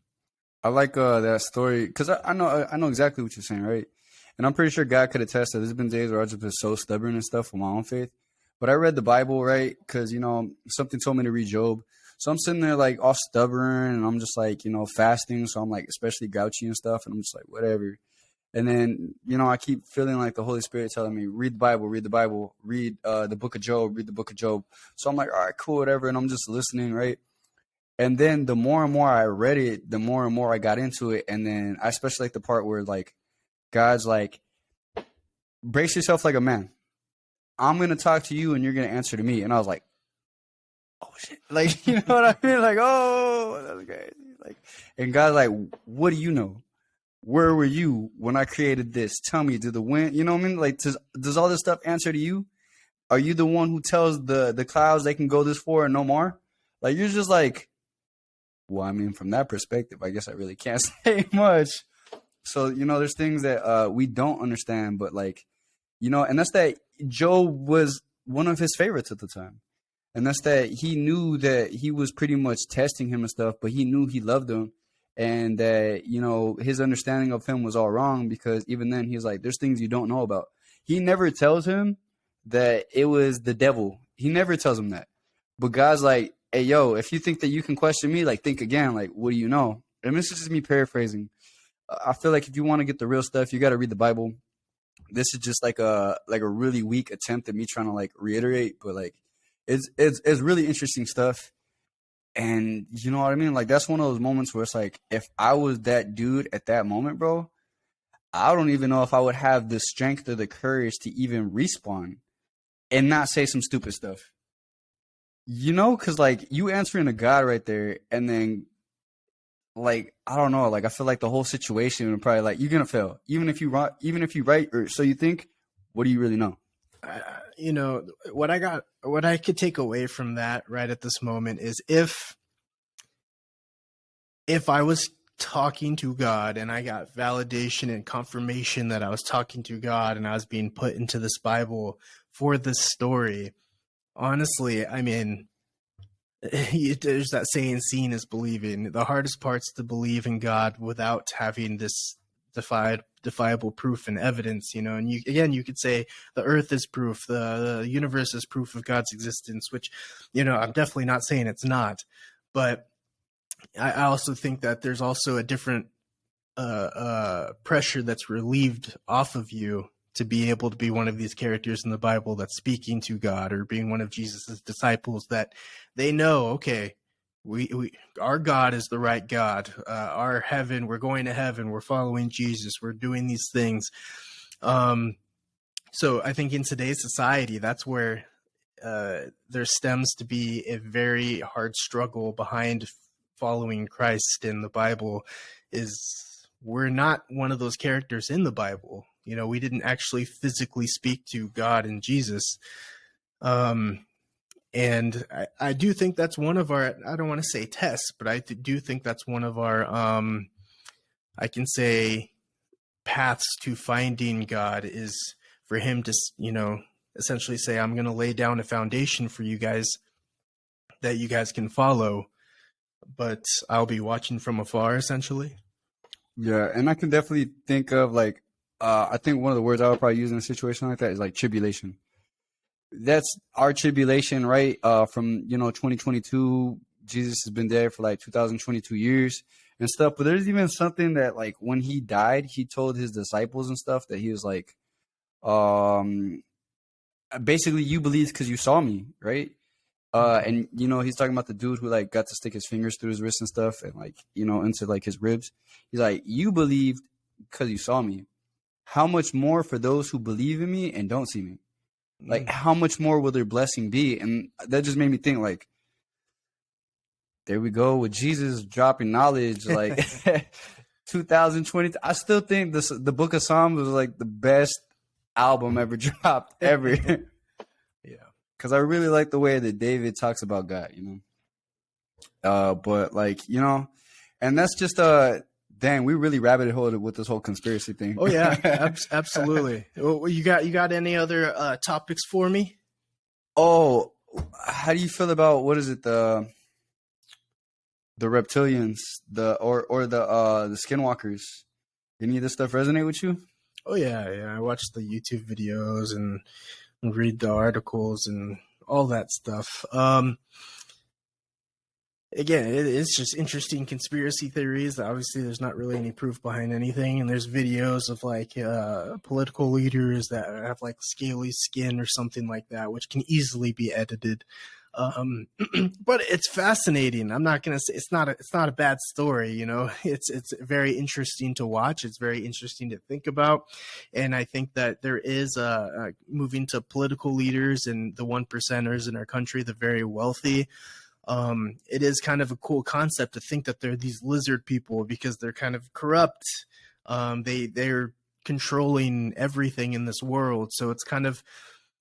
I like that story because I know exactly what you're saying, right? And I'm pretty sure God could attest that there's been days where I've just been so stubborn and stuff with my own faith. But I read the Bible, right? Because, you know, something told me to read Job. So I'm sitting there like all stubborn and I'm just like, you know, fasting. So I'm like especially grouchy and stuff. And I'm just like, whatever. And then, you know, I keep feeling like the Holy Spirit telling me, read the Bible, read the Bible, read the book of Job, read the book of Job. So I'm like, all right, cool, whatever. And I'm just listening, right? And then the more and more I read it, the more and more I got into it. And then I especially like the part where like God's like, brace yourself like a man. I'm going to talk to you and you're going to answer to me. And I was like, oh shit. Like, you know what I mean? Like, oh, that's crazy. Like, and God's like, what do you know? Where were you when I created this? Tell me, did the wind, you know what I mean? Like, does all this stuff answer to you? Are you the one who tells the clouds they can go this far and no more? Like, you're just like, well, I mean, from that perspective, I guess I really can't say much. So, you know, there's things that we don't understand, but like, you know, and that's that Job was one of his favorites at the time. And that's that he knew that he was pretty much testing him and stuff, but he knew he loved him. And that, you know, his understanding of him was all wrong because even then he's like, there's things you don't know about. He never tells him that it was the devil. He never tells him that. But God's like, hey, yo, if you think that you can question me, like, think again. Like, what do you know? And this is just me paraphrasing. I feel like if you want to get the real stuff, you got to read the Bible. this is just like a really weak attempt at me trying to like reiterate, but like it's really interesting stuff. And you know what I mean? Like that's one of those moments where it's like, if I was that dude at that moment, bro, I don't even know if I would have the strength or the courage to even respawn and not say some stupid stuff. You know, because like you answering to God right there, and then like I don't know, like I feel like the whole situation would probably like you're gonna fail, even if you right, or so you think. What do you really know? You know, what I could take away from that right at this moment is if I was talking to God and I got validation and confirmation that I was talking to God and I was being put into this Bible for this story, honestly, I mean, there's that saying, seeing is believing. The hardest part's to believe in God without having this defiable proof and evidence, you know. And you could say the earth is proof, the universe is proof of God's existence, which, you know, I'm definitely not saying it's not. But I also think that there's also a different pressure that's relieved off of you to be able to be one of these characters in the Bible that's speaking to God, or being one of Jesus's disciples, that they know, okay, our God is the right God. Our heaven, we're going to heaven. We're following Jesus. We're doing these things. So I think in today's society, that's where there stems to be a very hard struggle behind following Christ in the Bible. Is we're not one of those characters in the Bible. You know, we didn't actually physically speak to God and Jesus. And I do think that's one of our, I don't want to say tests, but I do think that's one of our, I can say, paths to finding God, is for him to, you know, essentially say, I'm going to lay down a foundation for you guys that you guys can follow, but I'll be watching from afar, essentially. Yeah, and I can definitely think of like I think one of the words I would probably use in a situation like that is like tribulation. That's our tribulation, right? From 2022, Jesus has been there for like 2022 years and stuff. But there's even something that like when he died, he told his disciples and stuff that he was like, basically, you believe because you saw me, right? And he's talking about the dude who like got to stick his fingers through his wrists and stuff, and like into like his ribs. He's like, you believed because you saw me. How much more for those who believe in me and don't see me? Like, how much more will their blessing be? And that just made me think, like, there we go with Jesus dropping knowledge. Like, 2020. I still think the Book of Psalms was like the best album ever dropped ever. Yeah, because I really like the way that David talks about God. But like and that's just dang, we really rabbit holed with this whole conspiracy thing. Oh yeah, absolutely. Well, you got any other topics for me? Oh, how do you feel about what is it, the reptilians, the skinwalkers? Any of this stuff resonate with you? Oh yeah. I watch the YouTube videos and read the articles and all that stuff. Again, it's just interesting conspiracy theories. Obviously, there's not really any proof behind anything, and there's videos of like political leaders that have like scaly skin or something like that, which can easily be edited. But it's fascinating. I'm not gonna say it's not a bad story. It's very interesting to watch. It's very interesting to think about, and I think that there is moving to political leaders and the 1%ers in our country, the very wealthy. It is kind of a cool concept to think that they're these lizard people because they're kind of corrupt. They're controlling everything in this world. So it's kind of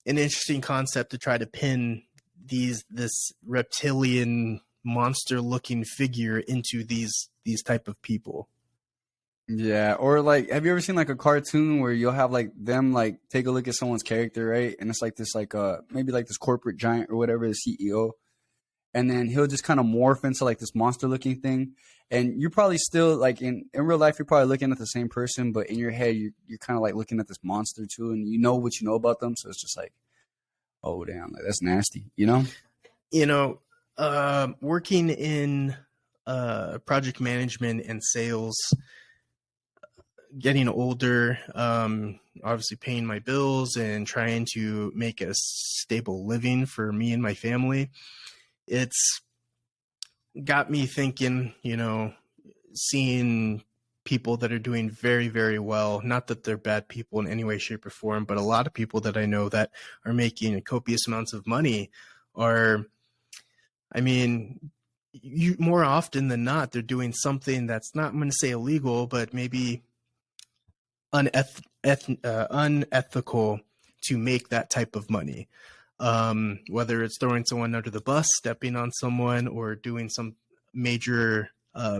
an interesting concept to try to pin this reptilian monster looking figure into these type of people. Yeah, or like, have you ever seen like a cartoon where you'll have like them like take a look at someone's character, right? And it's like this like maybe like this corporate giant or whatever, the CEO. And then he'll just kind of morph into like this monster looking thing. And you're probably still like in real life, you're probably looking at the same person, but in your head, you're kind of like looking at this monster too. And you know what you know about them. So it's just like, oh, damn, like, that's nasty, Working in project management and sales, getting older, obviously paying my bills and trying to make a stable living for me and my family, it's got me thinking, seeing people that are doing very, very well, not that they're bad people in any way, shape, or form, but a lot of people that I know that are making copious amounts of money are, you more often than not, they're doing something that's not, I'm going to say illegal, but maybe unethical to make that type of money. Whether it's throwing someone under the bus, stepping on someone, or doing some major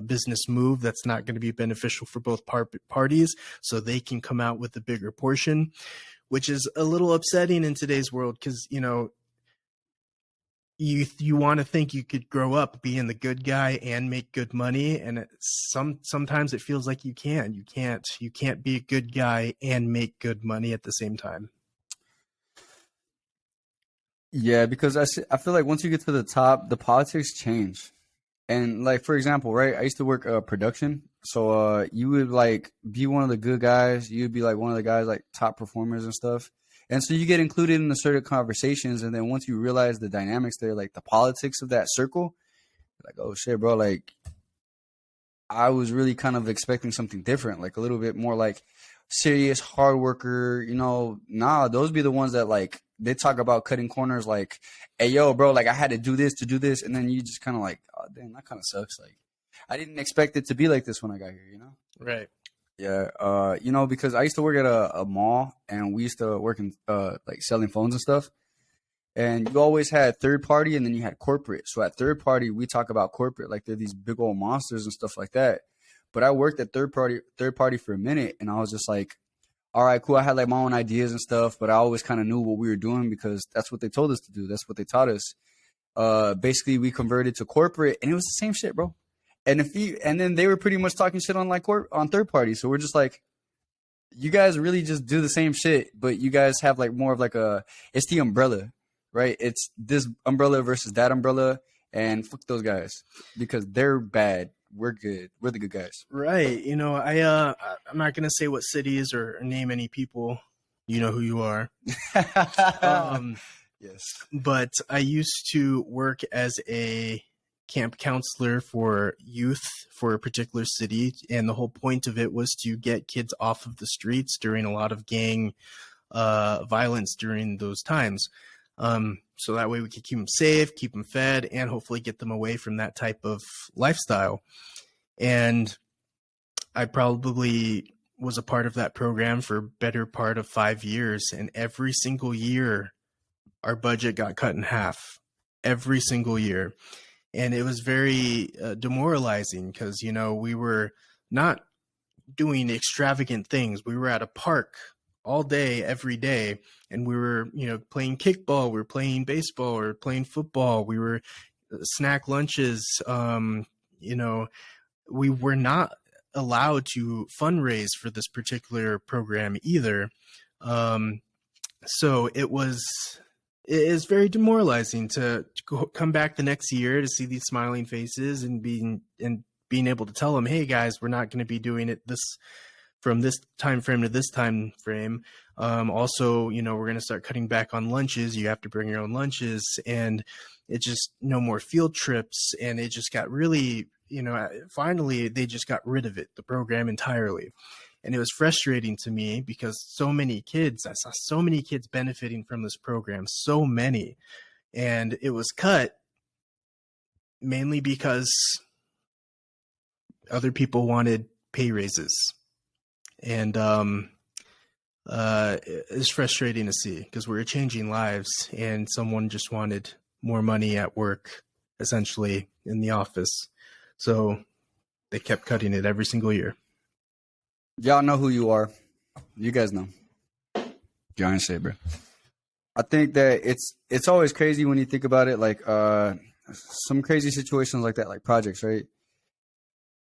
business move that's not going to be beneficial for both parties, so they can come out with a bigger portion, which is a little upsetting in today's world because, you want to think you could grow up being the good guy and make good money, and sometimes it feels like you can't be a good guy and make good money at the same time. Yeah, because I feel like once you get to the top, the politics change. And like for example, right? I used to work production, so you would like be one of the good guys. You'd be like one of the guys like top performers and stuff. And so you get included in the certain conversations, and then once you realize the dynamics there, like the politics of that circle, like, oh shit, bro, like I was really kind of expecting something different, like a little bit more like serious hard worker, nah, those be the ones that like they talk about cutting corners like, hey yo, bro, like I had to do this, and then you just kind of like, oh damn, that kind of sucks. Like I didn't expect it to be like this when I got here, Right. Yeah, because I used to work at a mall, and we used to work in like selling phones and stuff. And you always had third party, and then you had corporate. So at third party, we talk about corporate like they're these big old monsters and stuff like that. But I worked at third party for a minute, and I was just like, all right, cool. I had like my own ideas and stuff, but I always kind of knew what we were doing because that's what they told us to do. That's what they taught us. Basically, we converted to corporate, and it was the same shit, bro. And then they were pretty much talking shit on like on third party. So we're just like, you guys really just do the same shit, but you guys have like more of like it's the umbrella, right? It's this umbrella versus that umbrella, and fuck those guys because they're bad. We're good. We're the good guys. Right. I'm not going to say what cities or name any people. You know who you are. Yes. But I used to work as a camp counselor for youth for a particular city, and the whole point of it was to get kids off of the streets during a lot of gang violence during those times. So that way we could keep them safe, keep them fed, and hopefully get them away from that type of lifestyle. And I probably was a part of that program for a better part of 5 years. And every single year, our budget got cut in half. Every single year. And it was very demoralizing because, we were not doing extravagant things. We were at a park all day, every day. And we were, playing kickball. We were playing baseball. We were playing football. We were snack lunches. We were not allowed to fundraise for this particular program either. So it is very demoralizing to come back the next year to see these smiling faces and being able to tell them, hey guys, we're not going to be doing it from this time frame to this time frame. Also, we're going to start cutting back on lunches. You have to bring your own lunches, and it just no more field trips. And it just got really, finally they just got rid of it, the program entirely. And it was frustrating to me because I saw so many kids benefiting from this program, so many. And it was cut mainly because other people wanted pay raises. And it's frustrating to see because we were changing lives and someone just wanted more money at work, essentially, in the office. So they kept cutting it every single year. Y'all know who you are. You guys know. Giant shit, bro. I think that it's always crazy when you think about it, like some crazy situations like that, like projects, right?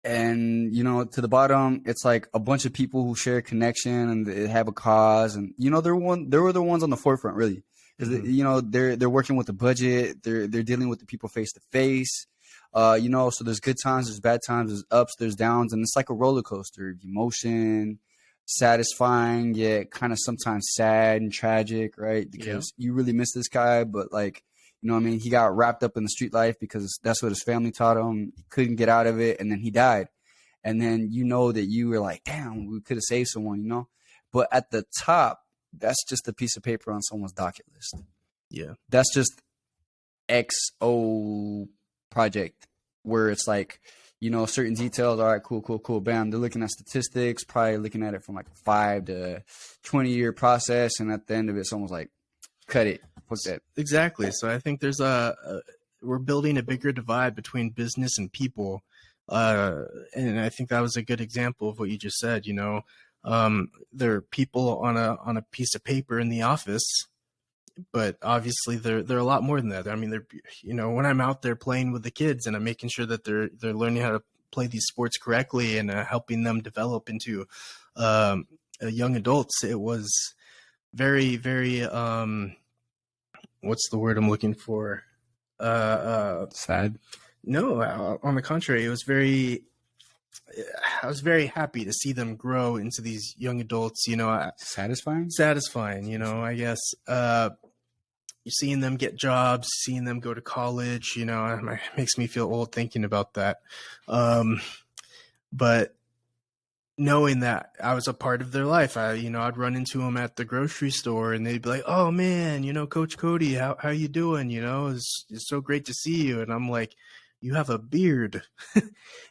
And to the bottom, it's like a bunch of people who share a connection and they have a cause, and they were the ones on the forefront, really, because they're working with the budget, they're dealing with the people face to face. So there's good times, there's bad times, there's ups, there's downs, and it's like a roller coaster of emotion, satisfying yet kind of sometimes sad and tragic, right? Because you really miss this guy, but like, you know what I mean? He got wrapped up in the street life because that's what his family taught him. He couldn't get out of it, and then he died. And then you know that you were like, damn, we could have saved someone, you know? But at the top, that's just a piece of paper on someone's docket list. Yeah. That's just XO project where it's like, you know, certain details. All right, cool. Bam. They're looking at statistics, probably looking at it from like a 5 to 20-year process. And at the end of it, someone's like, cut it. What's that? Exactly. So I think there's we're building a bigger divide between business and people. And I think that was a good example of what you just said. You know, there are people on a piece of paper in the office, but obviously they're a lot more than that. I mean, they're, you know, when I'm out there playing with the kids and I'm making sure that they're learning how to play these sports correctly and helping them develop into young adults, it was very, very what's the word I'm looking for? Sad. No, on the contrary, I was very happy to see them grow into these young adults, you know. Satisfying, you know, I guess. You're seeing them get jobs, seeing them go to college, you know, it makes me feel old thinking about that. But knowing that I was a part of their life, I'd run into them at the grocery store and they'd be like, oh man, you know, Coach Cody, how you doing? You know, it's so great to see you. And I'm like, you have a beard.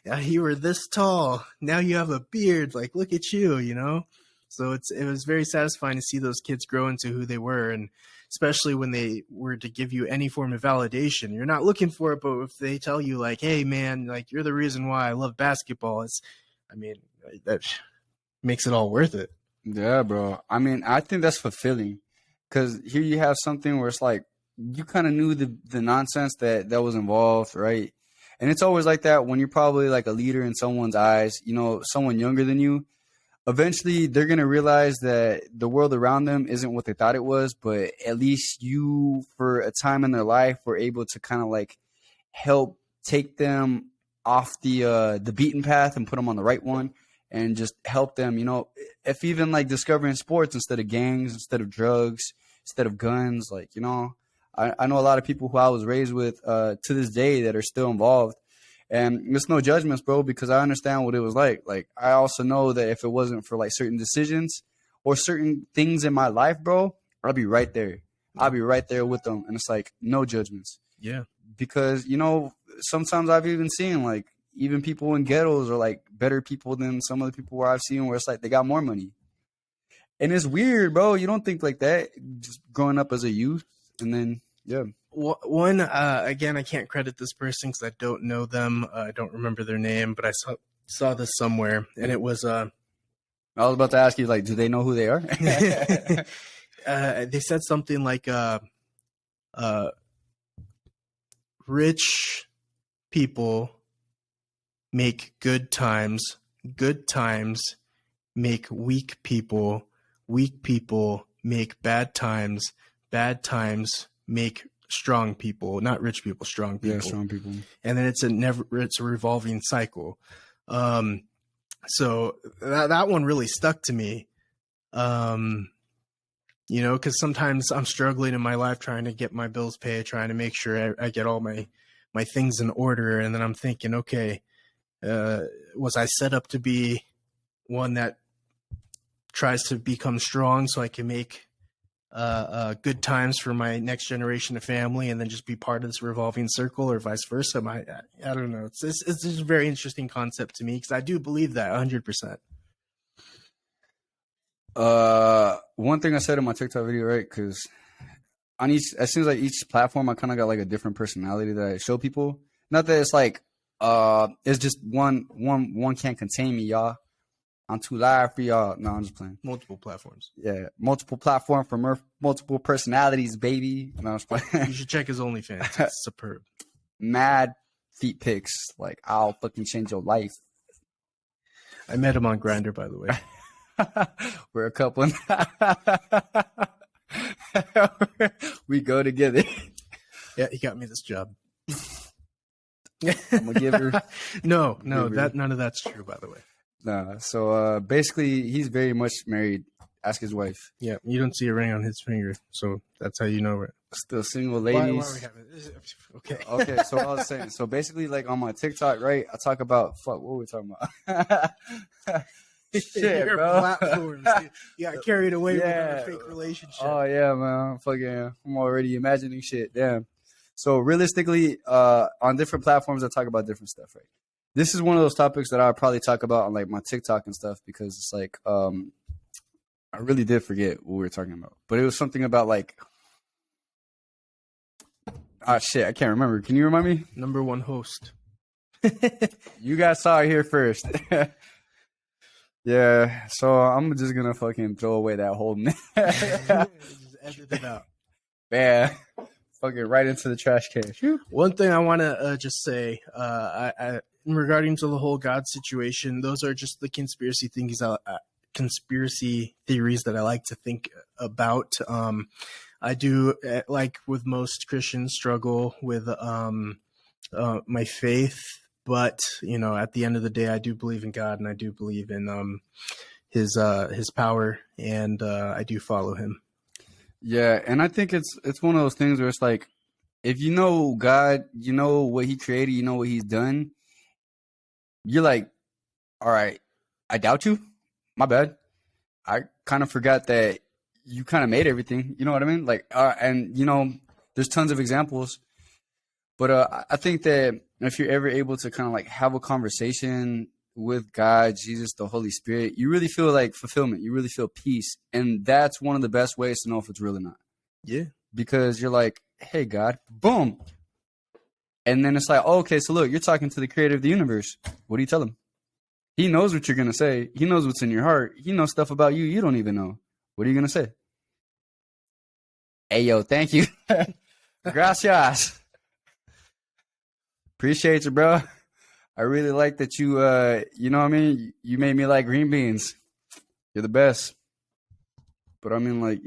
You were this tall. Now you have a beard. Like, look at you, you know? So it was very satisfying to see those kids grow into who they were. And especially when they were to give you any form of validation, you're not looking for it, but if they tell you like, hey man, like you're the reason why I love basketball, that makes it all worth it. Yeah, bro. I mean, I think that's fulfilling because here you have something where it's like you kind of knew the nonsense that was involved, right? And it's always like that when you're probably like a leader in someone's eyes, you know, someone younger than you. Eventually, they're going to realize that the world around them isn't what they thought it was, but at least you, for a time in their life, were able to kind of like help take them off the beaten path and put them on the right one and just help them, you know, if even like discovering sports instead of gangs, instead of drugs, instead of guns, like, you know, I know a lot of people who I was raised with to this day that are still involved. And there's no judgments, bro, because I understand what it was like. Like, I also know that if it wasn't for like certain decisions or certain things in my life, bro, I'll be right there. I'll be right there with them. And it's like, no judgments. Yeah. Because, you know, sometimes I've even seen like even people in ghettos are like better people than some of the people where I've seen where it's like they got more money. And it's weird, bro. You don't think like that just growing up as a youth. And then, yeah. One, again, I can't credit this person because I don't know them. I don't remember their name, but I saw this somewhere, and it was. I was about to ask you, like, do they know who they are? They said something like, "Rich people make good times make weak people make bad times make strong people, not rich people, strong people." Yeah, strong people. And then it's a revolving cycle. So that one really stuck to me. You know, because sometimes I'm struggling in my life trying to get my bills paid, trying to make sure I get all my things in order. And then I'm thinking, okay, was I set up to be one that tries to become strong so I can make good times for my next generation of family and then just be part of this revolving circle, or vice versa? I don't know. It's just a very interesting concept to me because I do believe that 100%. One thing I said in my TikTok video, right? Because on it seems like each platform, I kind of got like a different personality that I show people. Not that it's like, it's just one can't contain me, y'all. I'm too live for y'all. No, I'm just playing. Multiple platforms. Yeah, multiple platform for multiple personalities, baby. No, I'm just playing. You should check his OnlyFans. It's superb. Mad feet pics. Like, I'll fucking change your life. I met him on Grindr, by the way. We're a couple. We go together. Yeah, he got me this job. I'm gonna give her. No, none of that's true, by the way. Nah. So basically, he's very much married. Ask his wife. Yeah, you don't see a ring on his finger, so that's how you know it. Still single Why are we ladies. having this? Okay. Okay, so what I was saying. So basically, like on my TikTok, right? I talk about what were we talking about? Shit, Your bro. platforms, dude. You got carried away with a fake relationship. Oh yeah, man. I'm already imagining shit. Damn. So realistically, on different platforms, I talk about different stuff, right? This is one of those topics that I'll probably talk about on like my TikTok and stuff because it's like I really did forget what we were talking about. But it was something about like shit, I can't remember. Can you remind me? Number one host. You guys saw it here first. Yeah, so I'm just gonna fucking throw away that whole Just edit it out. man. Fucking right into the trash can. Shoot. One thing I want to just say, in regarding to the whole God situation, those are just the conspiracy theories that I like to think about. I do, like with most Christians, struggle with my faith, but at the end of the day, I do believe in God, and I do believe in His power, and I do follow Him. Yeah, and I think it's one of those things where it's like, if you know God, you know what He created, you know what He's done, you're like, all right, I doubt you. My bad. I kind of forgot that you kind of made everything. You know what I mean? Like, and there's tons of examples, but I think that if you're ever able to kind of like have a conversation with God, Jesus, the Holy Spirit, you really feel like fulfillment. You really feel peace. And that's one of the best ways to know if it's real or not. Yeah. Because you're like, hey, God, boom. And then it's like, oh, okay, so look, you're talking to the creator of the universe. What do you tell him? He knows what you're going to say. He knows what's in your heart. He knows stuff about you you don't even know. What are you going to say? Hey, yo, thank you. Gracias. Appreciate you, bro. I really like that you, you know what I mean? You made me like green beans. You're the best. But I mean, like,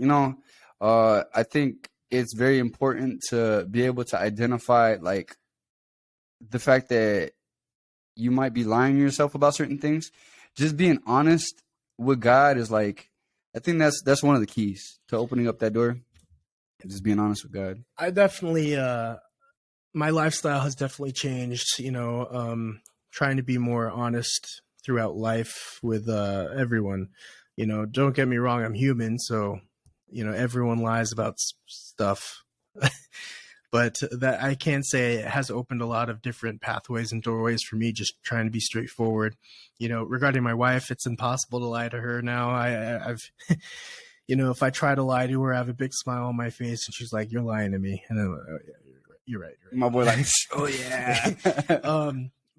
I think it's very important to be able to identify, like, the fact that you might be lying to yourself about certain things. Just being honest with God is like, I think that's one of the keys to opening up that door. Just being honest with God. I definitely, my lifestyle has definitely changed, trying to be more honest throughout life with everyone. Don't get me wrong, I'm human, so everyone lies about stuff. But that I can say it has opened a lot of different pathways and doorways for me, just trying to be straightforward. Regarding my wife, it's impossible to lie to her now. I've if I try to lie to her, I have a big smile on my face, and she's like, "You're lying to me," and I'm like, oh, yeah, you're right. My boy like, oh yeah.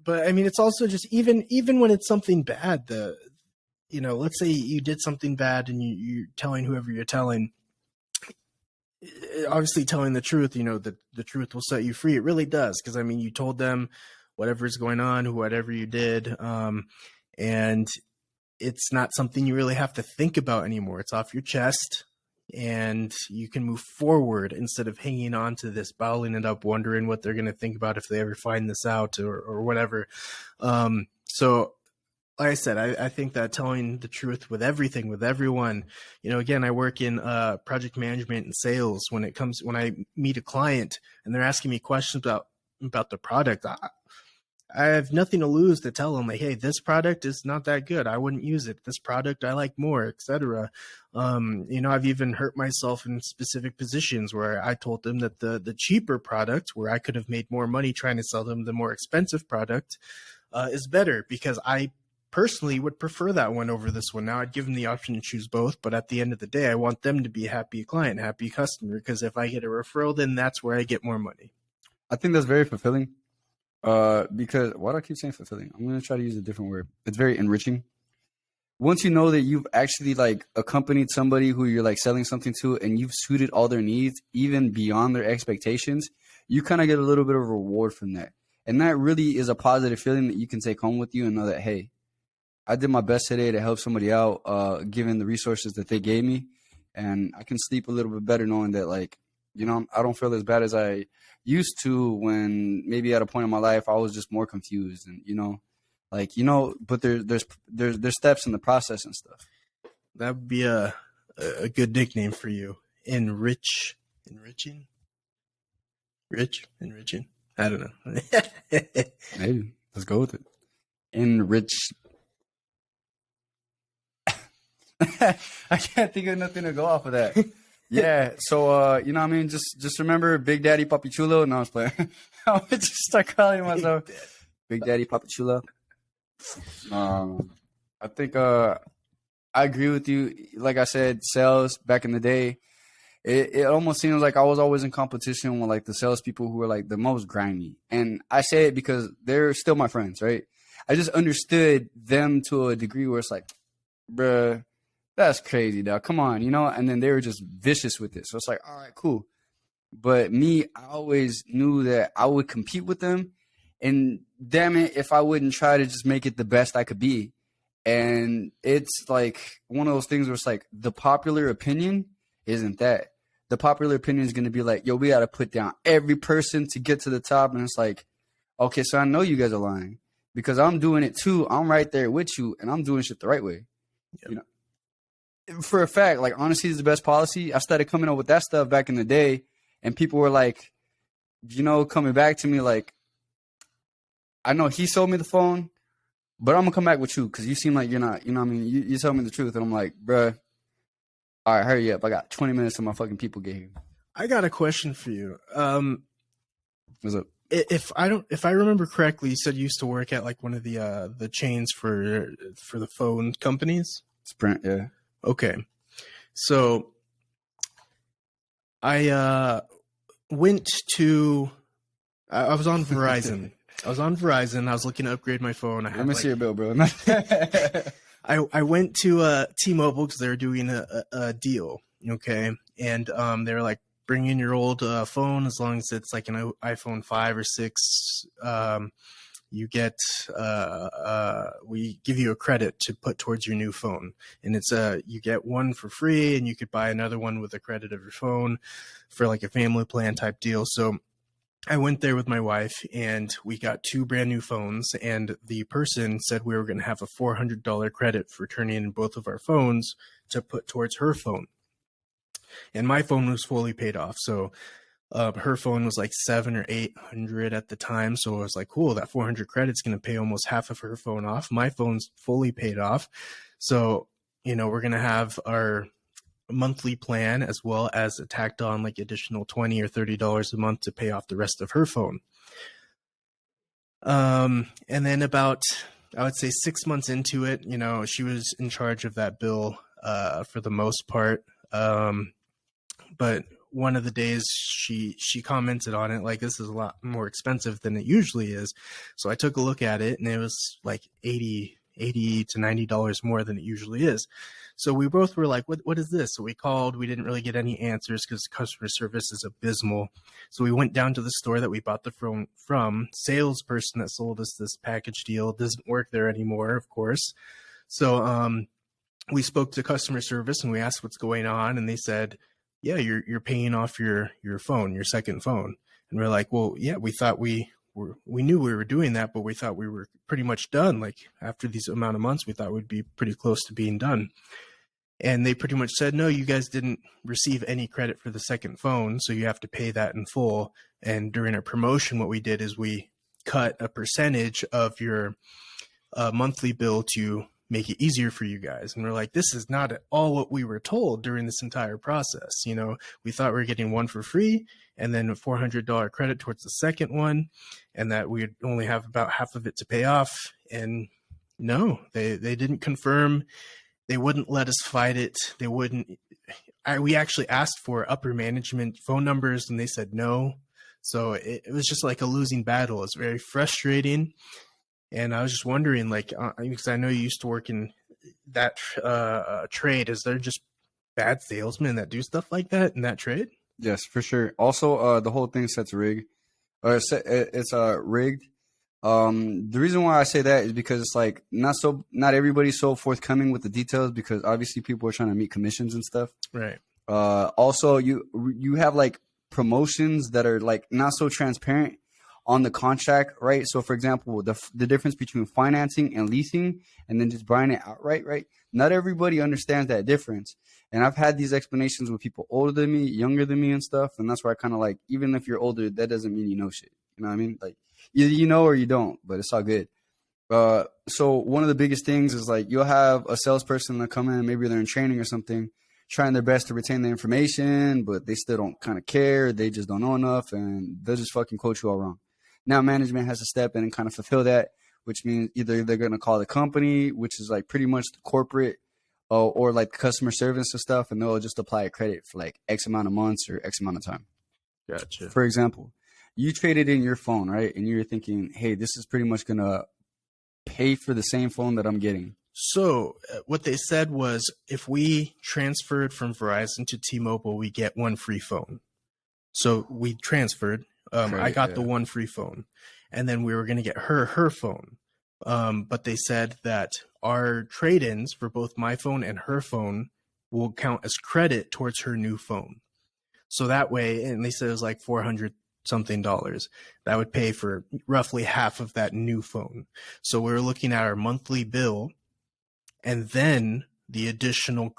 But I mean, it's also just even when it's something bad, let's say you did something bad and you're telling whoever you're telling, obviously telling the truth, the truth will set you free. It really does. Because I mean, you told them whatever's going on, whatever you did. And it's not something you really have to think about anymore. It's off your chest and you can move forward instead of hanging on to this, bottling it up, wondering what they're going to think about if they ever find this out or whatever. So like I said, I think that telling the truth with everything, with everyone, again, I work in project management and sales. When I meet a client and they're asking me questions about the product, I have nothing to lose to tell them, like, hey, this product is not that good. I wouldn't use it. This product I like more, etc. I've even hurt myself in specific positions where I told them that the cheaper product, where I could have made more money trying to sell them the more expensive product, is better because I personally would prefer that one over this one. Now I'd give them the option to choose both, but at the end of the day, I want them to be a happy client, happy customer, because if I get a referral, then that's where I get more money. I think that's very fulfilling. Because why do I keep saying fulfilling? I'm going to try to use a different word. It's very enriching. Once you know that you've actually like accompanied somebody who you're like selling something to and you've suited all their needs, even beyond their expectations, you kind of get a little bit of reward from that. And that really is a positive feeling that you can take home with you and know that, hey, I did my best today to help somebody out, given the resources that they gave me. And I can sleep a little bit better knowing that, like, I don't feel as bad as I used to when maybe at a point in my life I was just more confused and, Like, you know, but there's steps in the process and stuff. That would be a good nickname for you. Enriching? Enriching? I don't know. Maybe. Let's go with it. Enrich. I can't think of nothing to go off of that. Yeah. So, you know what I mean? Just remember Big Daddy Papi Chulo. No, I was playing. I would just start calling myself Big Daddy Papi Chulo. I think I agree with you. Like I said, sales back in the day, it almost seems like I was always in competition with like the salespeople who were like the most grimy. And I say it because they're still my friends, right? I just understood them to a degree where it's like, bruh, that's crazy, dog. Come on, you know? And then they were just vicious with it. So it's like, all right, cool. But me, I always knew that I would compete with them. And damn it, if I wouldn't try to just make it the best I could be. And it's like one of those things where it's like the popular opinion isn't that. The popular opinion is going to be like, yo, we got to put down every person to get to the top. And it's like, okay, so I know you guys are lying because I'm doing it too. I'm right there with you and I'm doing shit the right way. Yep. You know, for a fact, like honesty is the best policy. I started coming up with that stuff back in the day and people were like, you know, coming back to me like, I know he sold me the phone, but I'm going to come back with you because you seem like you're not, you know what I mean? You tell me the truth. And I'm like, bruh, all right, hurry up. I got 20 minutes till my fucking people get here. I got a question for you. What's up? If I remember correctly, you said you used to work at like one of the chains for the phone companies. Sprint, yeah. Okay. So I went to I was on Verizon. I was looking to upgrade my phone. Let me see your bill, bro. I went to T-Mobile because they were doing a deal, okay? And they were like, bring in your old phone as long as it's like an iPhone 5 or 6. You get we give you a credit to put towards your new phone, and it's you get one for free, and you could buy another one with a credit of your phone for like a family plan type deal. So I went there with my wife and we got 2 brand new phones, and the person said we were going to have a $400 credit for turning in both of our phones to put towards her phone. And my phone was fully paid off. So her phone was like $700 or $800 at the time. So I was like, cool, that 400 credit's going to pay almost half of her phone off. My phone's fully paid off. So, you know, we're going to have our monthly plan as well as a tacked on like additional $20 or $30 a month to pay off the rest of her phone. And then about, I would say 6 months into it, you know, she was in charge of that bill for the most part. But one of the days she commented on it like, this is a lot more expensive than it usually is. So I took a look at it and it was like $80 to $90 more than it usually is. So we both were like, what is this? So we called, we didn't really get any answers because customer service is abysmal. So we went down to the store that we bought the phone from. Salesperson that sold us this package deal doesn't work there anymore, of course. So we spoke to customer service and we asked what's going on. And they said, yeah, you're paying off your phone, your second phone. And we're like, well, yeah, we thought we knew we were doing that, but we thought we were pretty much done. Like after these amount of months, we thought we'd be pretty close to being done. And they pretty much said, no, you guys didn't receive any credit for the second phone, so you have to pay that in full. And during our promotion, what we did is we cut a percentage of your monthly bill to make it easier for you guys. And we're like, this is not at all what we were told during this entire process. You know, we thought we were getting one for free and then a $400 credit towards the second one, and that we'd only have about half of it to pay off. And no, they didn't confirm. They wouldn't let us fight it. They wouldn't. We actually asked for upper management phone numbers and they said no. So it was just like a losing battle. It's very frustrating. And I was just wondering, like, because I know you used to work in that trade, is there just bad salesmen that do stuff like that in that trade? Yes, for sure. Also, the whole thing sets rigged. It's rigged. The reason why I say that is because it's like not everybody's so forthcoming with the details because obviously people are trying to meet commissions and stuff. Right. Also, you have like promotions that are like not so transparent. on the contract, right? So, for example, the difference between financing and leasing and then just buying it outright, right? Not everybody understands that difference. And I've had these explanations with people older than me, younger than me and stuff. And that's where I kind of like, even if you're older, that doesn't mean you know shit. You know what I mean? Like, either you know or you don't, but it's all good. So one of the biggest things is like you'll have a salesperson that come in, maybe they're in training or something, trying their best to retain the information, but they still don't kind of care. They just don't know enough, and they'll just fucking quote you all wrong. Now management has to step in and kind of fulfill that, which means either they're going to call the company, which is like pretty much the corporate, or like customer service and stuff, and they'll just apply a credit for like X amount of months or X amount of time. Gotcha. For example, you traded in your phone, right? And you're thinking, hey, this is pretty much going to pay for the same phone that I'm getting. So what they said was if we transferred from Verizon to T-Mobile, we get one free phone. So we transferred. I got the one free phone, and then we were going to get her phone. But they said that our trade-ins for both my phone and her phone will count as credit towards her new phone. So that way, and they said it was like $400 something that would pay for roughly half of that new phone. So we were looking at our monthly bill and then the additional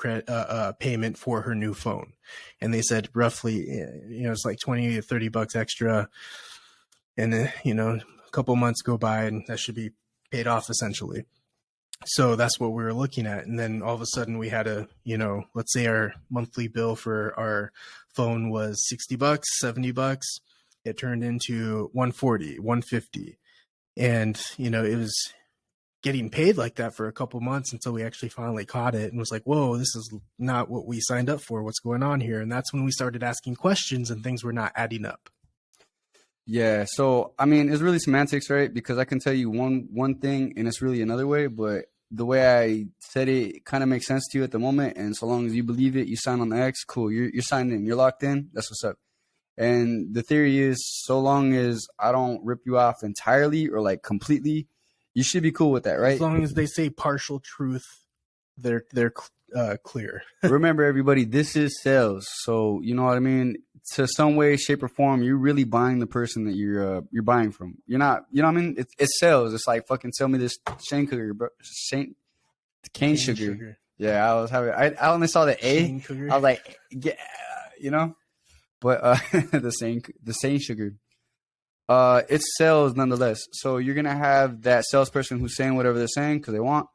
payment for her new phone. And they said roughly, it's like 20 to 30 bucks extra. And a couple months go by and that should be paid off essentially. So that's what we were looking at. And then all of a sudden we had let's say our monthly bill for our phone was 60 bucks, 70 bucks. It turned into 140, 150. And, it was getting paid like that for a couple months until we actually finally caught it and was like, whoa, this is not what we signed up for. What's going on here? And that's when we started asking questions and things were not adding up. Yeah. So, I mean, it's really semantics, right? Because I can tell you one thing and it's really another way, but the way I said it kind of makes sense to you at the moment. And so long as you believe it, you sign on the X, cool. You're signed in, you're locked in. That's what's up. And the theory is so long as I don't rip you off entirely or like completely, you should be cool with that, right? As long as they say partial truth, they're clear. Remember, everybody, this is sales. So, you know what I mean? To some way, shape, or form, you're really buying the person that you're buying from. You're not, you know what I mean? It's sales. It's like fucking sell me this cane sugar, bro. Cane sugar. Yeah, I only saw the A. I was like, yeah, but the same sugar. It's sales nonetheless. So you're gonna have that salesperson who's saying whatever they're saying because they want.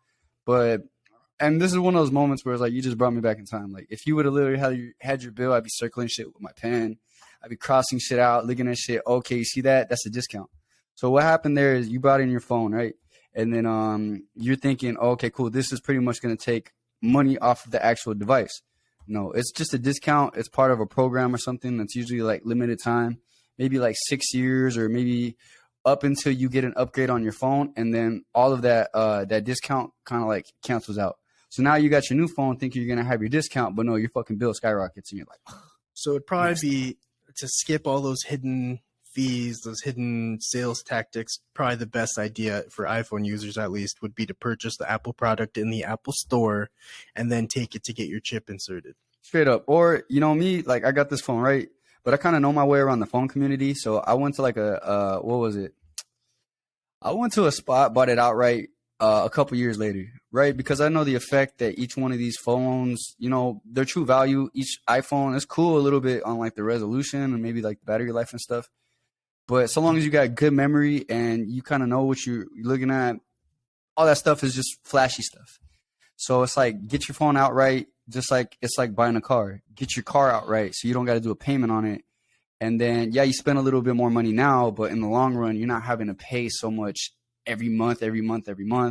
And this is one of those moments where it's like you just brought me back in time. Like if you would have literally had your bill, I'd be circling shit with my pen. I'd be crossing shit out, looking at shit. Okay, you see that? That's a discount. So what happened there is you brought in your phone, right? And then you're thinking, okay, cool. This is pretty much gonna take money off of the actual device. No, it's just a discount. It's part of a program or something that's usually like limited time, maybe like 6 years or maybe up until you get an upgrade on your phone. And then all of that discount kind of like cancels out. So now you got your new phone thinking you're going to have your discount, but no, your fucking bill skyrockets and you're like, so it'd probably be to skip all those hidden fees, those hidden sales tactics. Probably the best idea for iPhone users, at least, would be to purchase the Apple product in the Apple store and then take it to get your chip inserted. Straight up. Or, me, like I got this phone, right? But I kind of know my way around the phone community. So I went to like what was it? I went to a spot, bought it outright a couple years later, right? Because I know the effect that each one of these phones, their true value, each iPhone is cool a little bit on like the resolution and maybe like the battery life and stuff. But so long as you got good memory and you kind of know what you're looking at, all that stuff is just flashy stuff. So it's like, get your phone outright, just like it's like buying a car. Get your car outright so you don't got to do a payment on it. And then, yeah, you spend a little bit more money now, but in the long run, you're not having to pay so much every month. And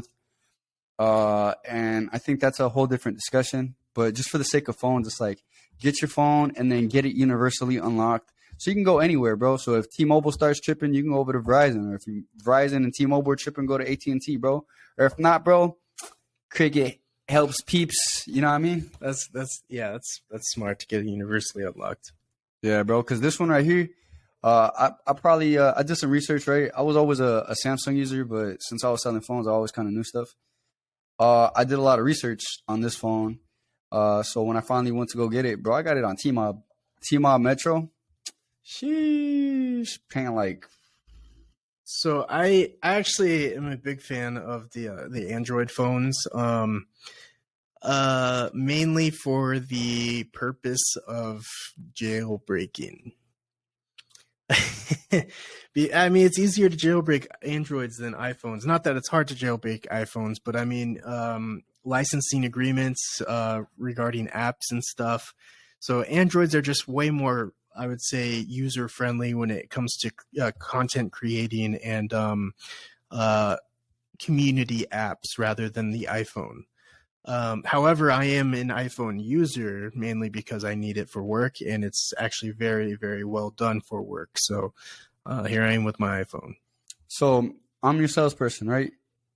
I think that's a whole different discussion. But just for the sake of phones, it's like, get your phone and then get it universally unlocked so you can go anywhere, bro. So if T-Mobile starts tripping, you can go over to Verizon. Or if Verizon and T-Mobile are tripping, go to AT&T, bro. Or if not, bro, Cricket helps peeps. You know what I mean? That's smart to get it universally unlocked. Yeah, bro. Because this one right here, I did some research, right? I was always a Samsung user, but since I was selling phones, I always kind of knew stuff. I did a lot of research on this phone. So when I finally went to go get it, bro, I got it on T-Mob Metro. Sheesh, paying like So I actually am a big fan of the Android phones. Mainly for the purpose of jailbreaking. I mean, it's easier to jailbreak Androids than iPhones. Not that it's hard to jailbreak iPhones, but I mean, licensing agreements regarding apps and stuff. So Androids are just way more, I would say, user friendly when it comes to content creating and community apps rather than the iPhone. However, I am an iPhone user mainly because I need it for work, and it's actually very, very well done for work. So here I am with my iPhone. So I'm your salesperson, right?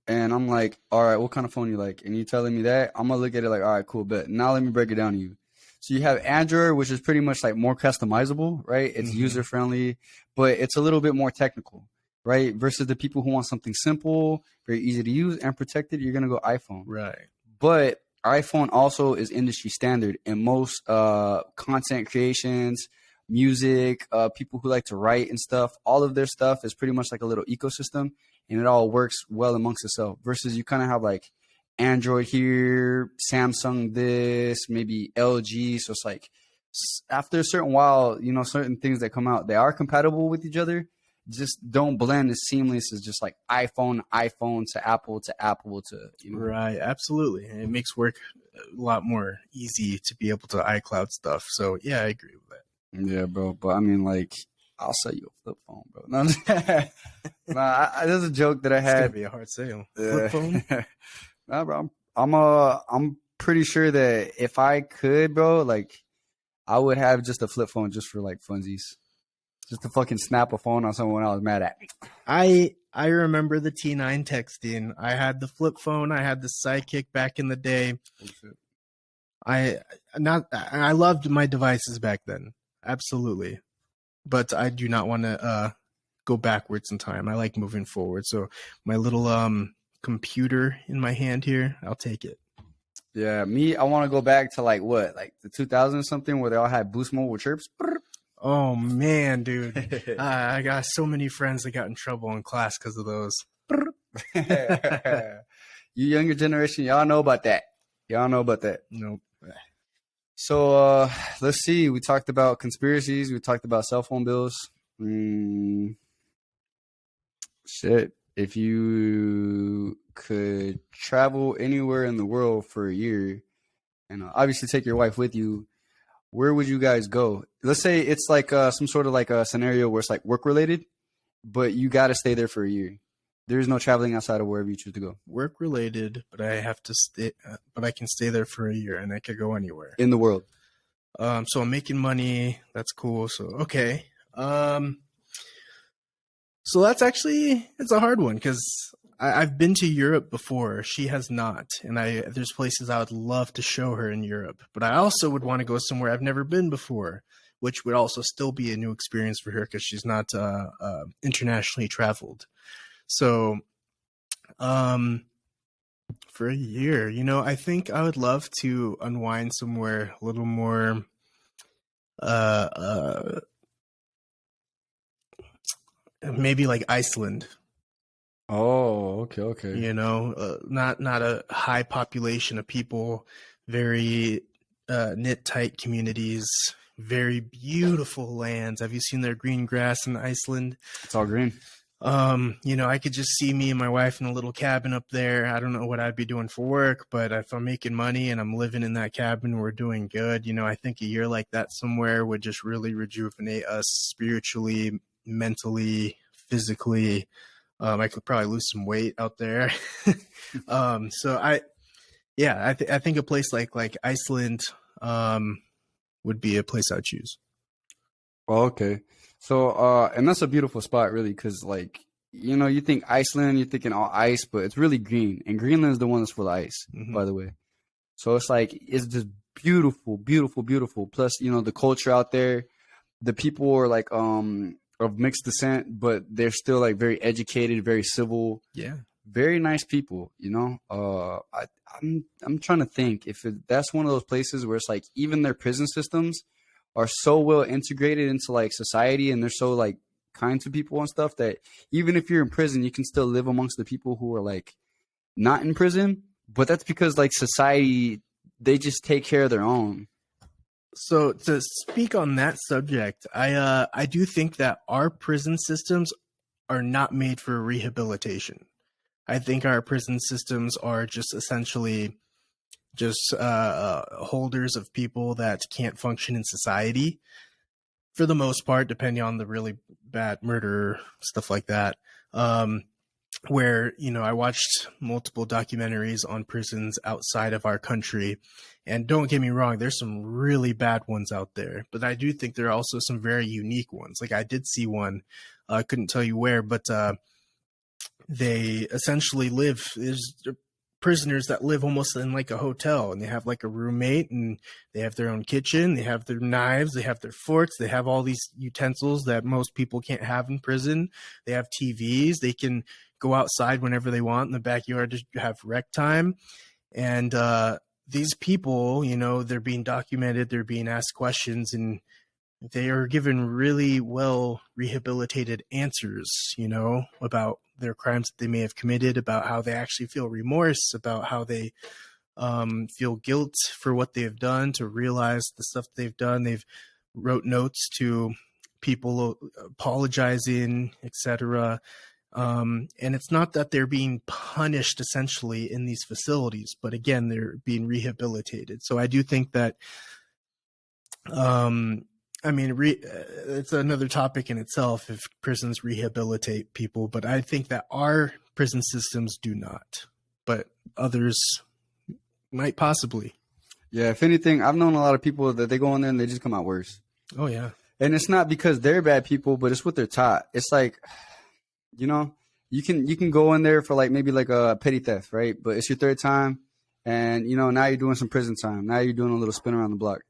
And I'm like, all right, what kind of phone you like? And you telling me that, I'm gonna look at it like, all right, cool, bet. Now let me break it down to you. So you have Android, which is pretty much like more customizable, right? It's user friendly, but it's a little bit more technical, right? Versus the people who want something simple, very easy to use and protected, you're gonna go iPhone. Right. But iPhone also is industry standard in most content creations, music, people who like to write and stuff. All of their stuff is pretty much like a little ecosystem, and it all works well amongst itself. Versus you kind of have like Android here, Samsung this, maybe LG. So it's like after a certain while, you know, certain things that come out, they are compatible with each other. Just don't blend as seamless as just like iPhone to Apple to, you know. Right, absolutely. And it makes work a lot more easy to be able to iCloud stuff. So yeah, I agree with that. Yeah, bro. But I mean, like, I'll sell you a flip phone, bro. No, there's a joke that I It's gonna had. be a hard sale. Flip phone? Nah, bro. I'm pretty sure that if I could, bro, like, I would have just a flip phone just for like funsies. Just to fucking snap a phone on someone I was mad at. I remember the T9 texting. I had the flip phone. I had the Sidekick back in the day. Oh, shit. I loved my devices back then. Absolutely. But I do not want to go backwards in time. I like moving forward. So my little computer in my hand here, I'll take it. Yeah, me, I want to go back to like what, like the 2000s something where they all had Boost Mobile chirps. Oh man, dude! I got so many friends that got in trouble in class because of those. You younger generation, y'all know about that. Y'all know about that. Nope. So let's see. We talked about conspiracies. We talked about cell phone bills. Shit. If you could travel anywhere in the world for a year and obviously take your wife with you, where would you guys go? Let's say it's like some sort of like a scenario where it's like work related, but you got to stay there for a year. There's no traveling outside of wherever you choose to go. Work related, but I have to stay. But I can stay there for a year, and I could go anywhere in the world. So I'm making money. That's cool. So okay. So that's actually, it's a hard one because I've been to Europe before. She has not, and there's places I would love to show her in Europe. But I also would want to go somewhere I've never been before, which would also still be a new experience for her because she's not internationally traveled. So, for a year, you know, I think I would love to unwind somewhere a little more, maybe like Iceland. Oh, okay. You know, not a high population of people, very knit tight communities, very beautiful lands. Have you seen their green grass in Iceland? It's all green. You know, I could just see me and my wife in a little cabin up there. I don't know what I'd be doing for work, but if I'm making money and I'm living in that cabin, we're doing good. You know, I think a year like that somewhere would just really rejuvenate us spiritually, mentally, physically. I could probably lose some weight out there. So I think a place like Iceland would be a place I'd choose. Oh, okay. So, and that's a beautiful spot, really, because, like, you know, you think Iceland, you're thinking all ice, but it's really green. And Greenland is the one that's full of ice, by the way. So it's like, it's just beautiful, beautiful, beautiful. Plus, you know, the culture out there, the people are like, of mixed descent, but they're still like very educated, very civil. Yeah. Very nice people, you know. I'm trying to think if that's one of those places where it's like even their prison systems are so well integrated into like society, and they're so like kind to people and stuff, that even if you're in prison, you can still live amongst the people who are like not in prison. But that's because like society, they just take care of their own. So to speak on that subject, I do think that our prison systems are not made for rehabilitation. I think our prison systems are just essentially just holders of people that can't function in society for the most part, depending on the really bad murder, stuff like that. Where, I watched multiple documentaries on prisons outside of our country. And don't get me wrong, there's some really bad ones out there. But I do think there are also some very unique ones. Like I did see one, I couldn't tell you where, but they essentially there's prisoners that live almost in like a hotel, and they have like a roommate, and they have their own kitchen, they have their knives, they have their forks, they have all these utensils that most people can't have in prison. They have TVs, they can go outside whenever they want in the backyard to have rec time. And these people, they're being documented, they're being asked questions, and they are given really well rehabilitated answers, about their crimes that they may have committed, about how they actually feel remorse, about how they feel guilt for what they have done, to realize the stuff they've done. They've wrote notes to people apologizing, etc. And it's not that they're being punished essentially in these facilities, but again, they're being rehabilitated. So I do think that, it's another topic in itself if prisons rehabilitate people, but I think that our prison systems do not, but others might possibly. Yeah, if anything, I've known a lot of people that they go in there and they just come out worse. Oh, yeah. And it's not because they're bad people, but it's what they're taught. It's like, you can go in there for like maybe like a petty theft, right? But it's your third time, and now you're doing some prison time. Now you're doing a little spin around the block.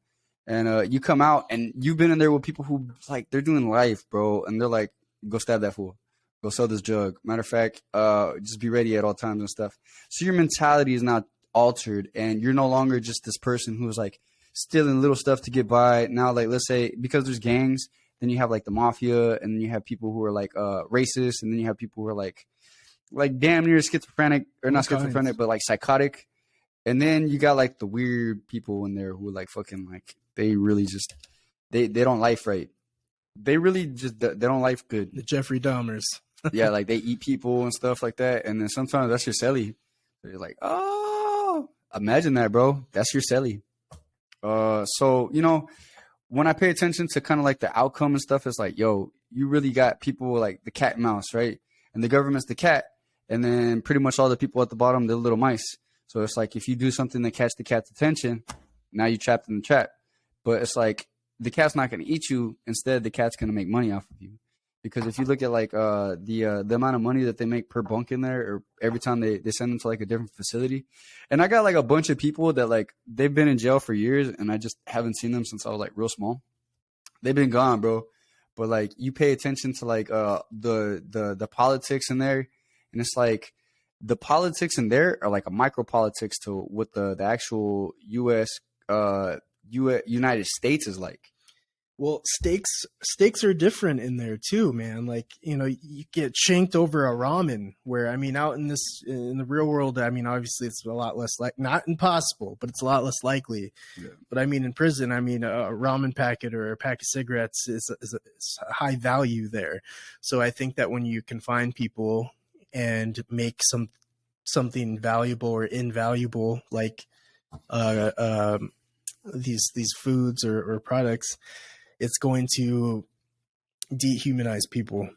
And you come out and you've been in there with people who like they're doing life, bro, and they're like, go stab that fool, go sell this drug. Matter of fact, just be ready at all times and stuff. So your mentality is not altered, and you're no longer just this person who's like stealing little stuff to get by. Now, like let's say because there's gangs, then you have like the mafia, and then you have people who are like racist, and then you have people who are like damn near schizophrenic, or not schizophrenic, but like psychotic. And then you got like the weird people in there who are like fucking like they really just they don't life right. They really just they don't life good. The Jeffrey Dahmers. Yeah, like they eat people and stuff like that. And then sometimes that's your celly. So you're like, oh, imagine that, bro. That's your celly. So when I pay attention to kind of like the outcome and stuff, it's like, yo, you really got people like the cat and mouse, right? And the government's the cat, and then pretty much all the people at the bottom, they're little mice. So it's like if you do something to catch the cat's attention, now you're trapped in the trap. But it's like the cat's not going to eat you. Instead, the cat's going to make money off of you. Because if you look at like the amount of money that they make per bunk in there, or every time they send them to like a different facility. And I got like a bunch of people that like they've been in jail for years, and I just haven't seen them since I was like real small. They've been gone, bro. But like you pay attention to like the politics in there, and it's like the politics in there are like a micro politics to what the actual United States is like. Well, stakes are different in there too, man. Like, you get shanked over a ramen, where, out in the real world, obviously it's a lot less not impossible, but it's a lot less likely. Yeah. But in prison, a ramen packet or a pack of cigarettes is a high value there. So I think that when you confine people and make something valuable or invaluable, like these foods or products, it's going to dehumanize people.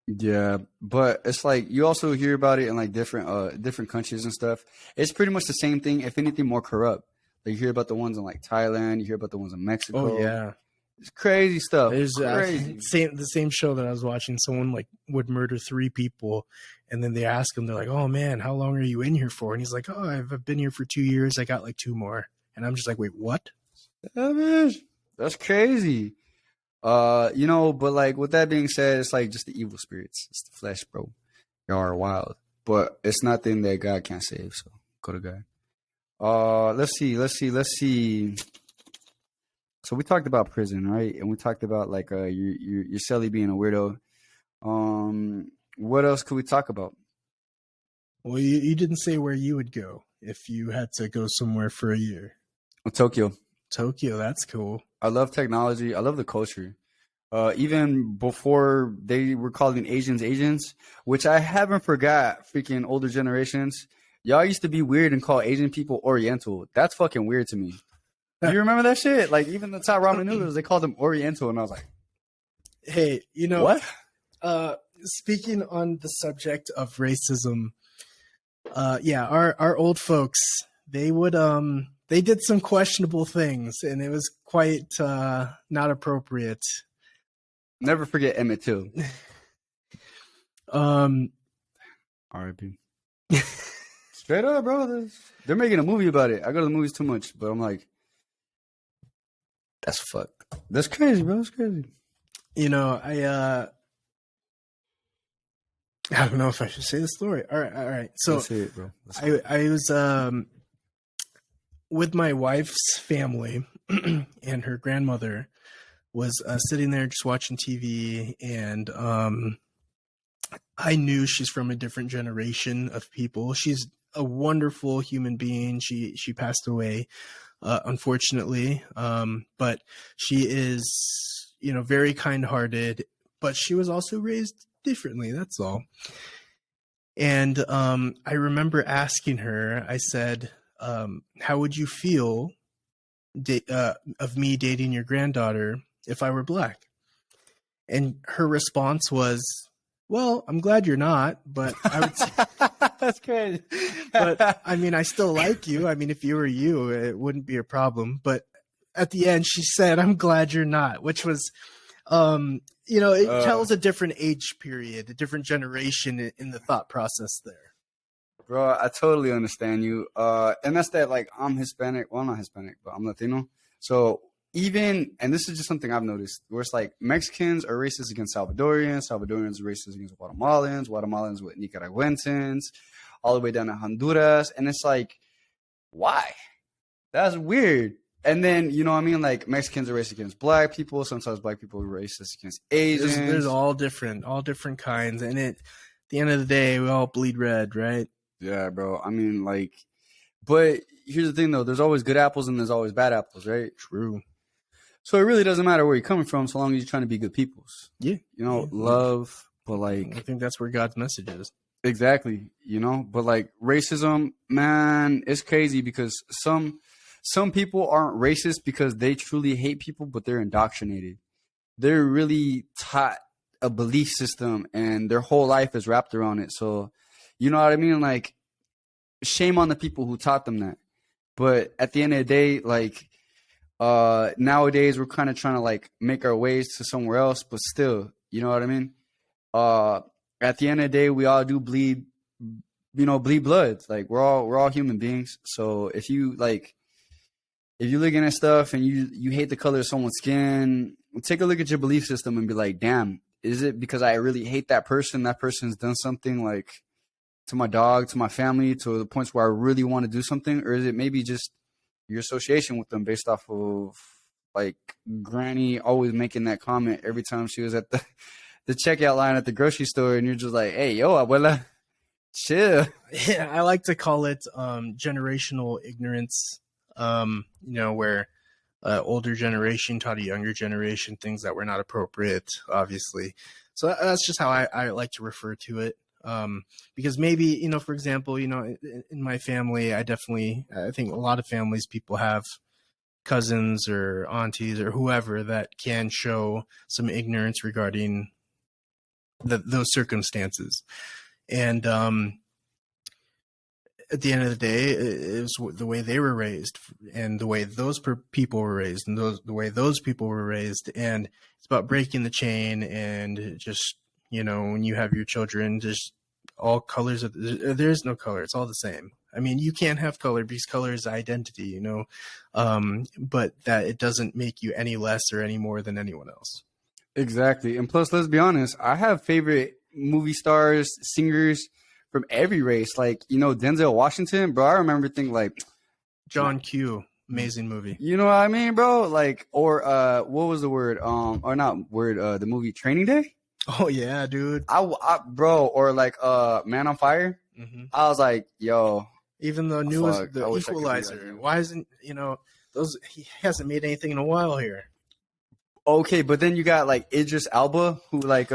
Yeah, but it's like you also hear about it in like different countries and stuff. It's pretty much the same thing, if anything, more corrupt. Like you hear about the ones in like Thailand, you hear about the ones in Mexico. Oh yeah, it's crazy stuff. There's crazy. The same show that I was watching. Someone like would murder 3 people, and then they ask him, they're like, "Oh man, how long are you in here for?" And he's like, "Oh, I've been here for 2 years. I got like 2 more." And I'm just like, "Wait, what?" That's crazy. But like with that being said, it's like just the evil spirits. It's the flesh, bro. Y'all are wild. But it's nothing that God can't save, so go to God. Let's see. So we talked about prison, right? And we talked about like your celly being a weirdo. What else could we talk about? Well, you didn't say where you would go if you had to go somewhere for a year. Tokyo. Tokyo, that's cool. I love technology. I love the culture. Even before they were calling Asians, which I haven't forgot. Freaking older generations, y'all used to be weird and call Asian people Oriental. That's fucking weird to me. You remember that shit? Like even the top ramen noodles, they called them Oriental, and I was like, Hey, you know what? Speaking on the subject of racism, yeah, our old folks, they would they did some questionable things, and it was quite not appropriate. Never forget Emmett Till. R.I.P. Straight up, bro. They're making a movie about it. I go to the movies too much, but I'm like, that's fucked. That's crazy, bro. That's crazy. You know, I don't know if I should say the story. All right. So Let's hear it, bro. I was with my wife's family, and her grandmother was sitting there just watching TV, and I knew she's from a different generation of people. She's a wonderful human being. She passed away, unfortunately, but she is, you know, very kind-hearted. But she was also raised differently. That's all. And I remember asking her. I said, "How would you feel of me dating your granddaughter if I were black?" And her response was, "Well, I'm glad you're not, but I would say, that's crazy. but I mean, I still like you. I mean, if you were you, it wouldn't be a problem." But at the end, she said, "I'm glad you're not," which was, you know, it tells a different age period, a different generation in the thought process there. Bro, I totally understand you. And that's that, like, I'm Hispanic. Well, I'm not Hispanic, but I'm Latino. So even, and this is just something I've noticed, where it's like Mexicans are racist against Salvadorians, Salvadorians are racist against Guatemalans, Guatemalans with Nicaraguans, all the way down to Honduras. And it's like, why? That's weird. And then, you know what I mean? Like, Mexicans are racist against black people. Sometimes black people are racist against Asians. There's all different kinds. And at the end of the day, we all bleed red, right? Yeah, bro. I mean, like, but here's the thing, though. There's always good apples and there's always bad apples, right? True. So it really doesn't matter where you're coming from so long as you're trying to be good peoples. Yeah. You know, love, but like... I think that's where God's message is. Exactly, you know? But like racism, man, it's crazy because some people aren't racist because they truly hate people, but they're indoctrinated. They're really taught a belief system and their whole life is wrapped around it. So, you know what I mean? Like, shame on the people who taught them that. But at the end of the day, like, nowadays we're kind of trying to like make our ways to somewhere else, but still, you know what I mean? At the end of the day, we all do bleed, you know, bleed blood. Like we're all human beings. So if you looking at stuff and you hate the color of someone's skin, take a look at your belief system and be like, damn, is it because I really hate that person? That person's done something like to my dog, to my family, to the points where I really want to do something? Or is it maybe just your association with them based off of like Granny always making that comment every time she was at the checkout line at the grocery store, and you're just like, hey, yo, abuela, chill. Yeah, I like to call it generational ignorance, you know, where older generation taught a younger generation things that were not appropriate, obviously. So that's just how I like to refer to it. Because maybe, you know, for example, you know, in my family, I think a lot of families, people have cousins or aunties or whoever that can show some ignorance regarding those circumstances. And at the end of the day, it was the way they were raised and the way those people were raised and the way those people were raised. And it's about breaking the chain and just, you know, when you have your children, just all colors there's no color. It's all the same. I mean, you can't have color because color is identity, you know, but that it doesn't make you any less or any more than anyone else. Exactly. And plus, let's be honest, I have favorite movie stars, singers from every race. Like, you know, Denzel Washington, bro, I remember thinking like John Q. Amazing movie. You know what I mean, bro? Like, or what was the word? Or not word? The movie Training Day. Oh yeah, dude. Bro, or like Man on Fire. Hmm. I was like, yo, Even the newest, fuck, the I wish I could be like Equalizer. you. Why isn't those? He hasn't made anything in a while here. Okay, but then you got like Idris Elba, who like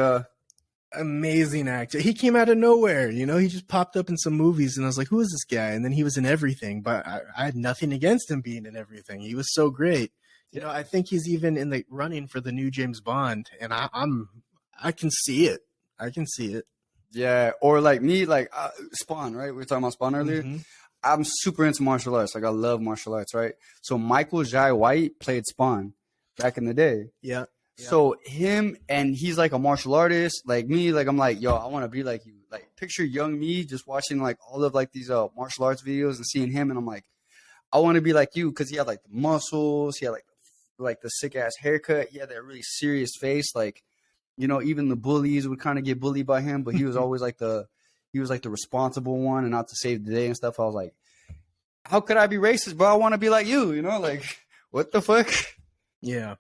Amazing actor. He came out of nowhere. He just popped up in some movies, and I was like, "Who is this guy?" And then he was in everything. But I had nothing against him being in everything. He was so great. I think he's even in the running for the new James Bond, and I can see it. I can see it. yeah, or like me, like Spawn, right? We were talking about Spawn earlier. Mm-hmm. I'm super into martial arts. Like I love martial arts, right? So Michael Jai White played Spawn back in the day. Yeah. So him, and he's like a martial artist, like me. Like I'm like, yo, I want to be like you. Like picture young me just watching like all of like these martial arts videos and seeing him, and I'm like, I want to be like you because he had like the muscles, he had like the sick ass haircut, he had that really serious face. Like, even the bullies would kind of get bullied by him, but he was always like the responsible one and out to save the day and stuff. I was like, how could I be racist, bro? I want to be like you, like what the fuck? Yeah.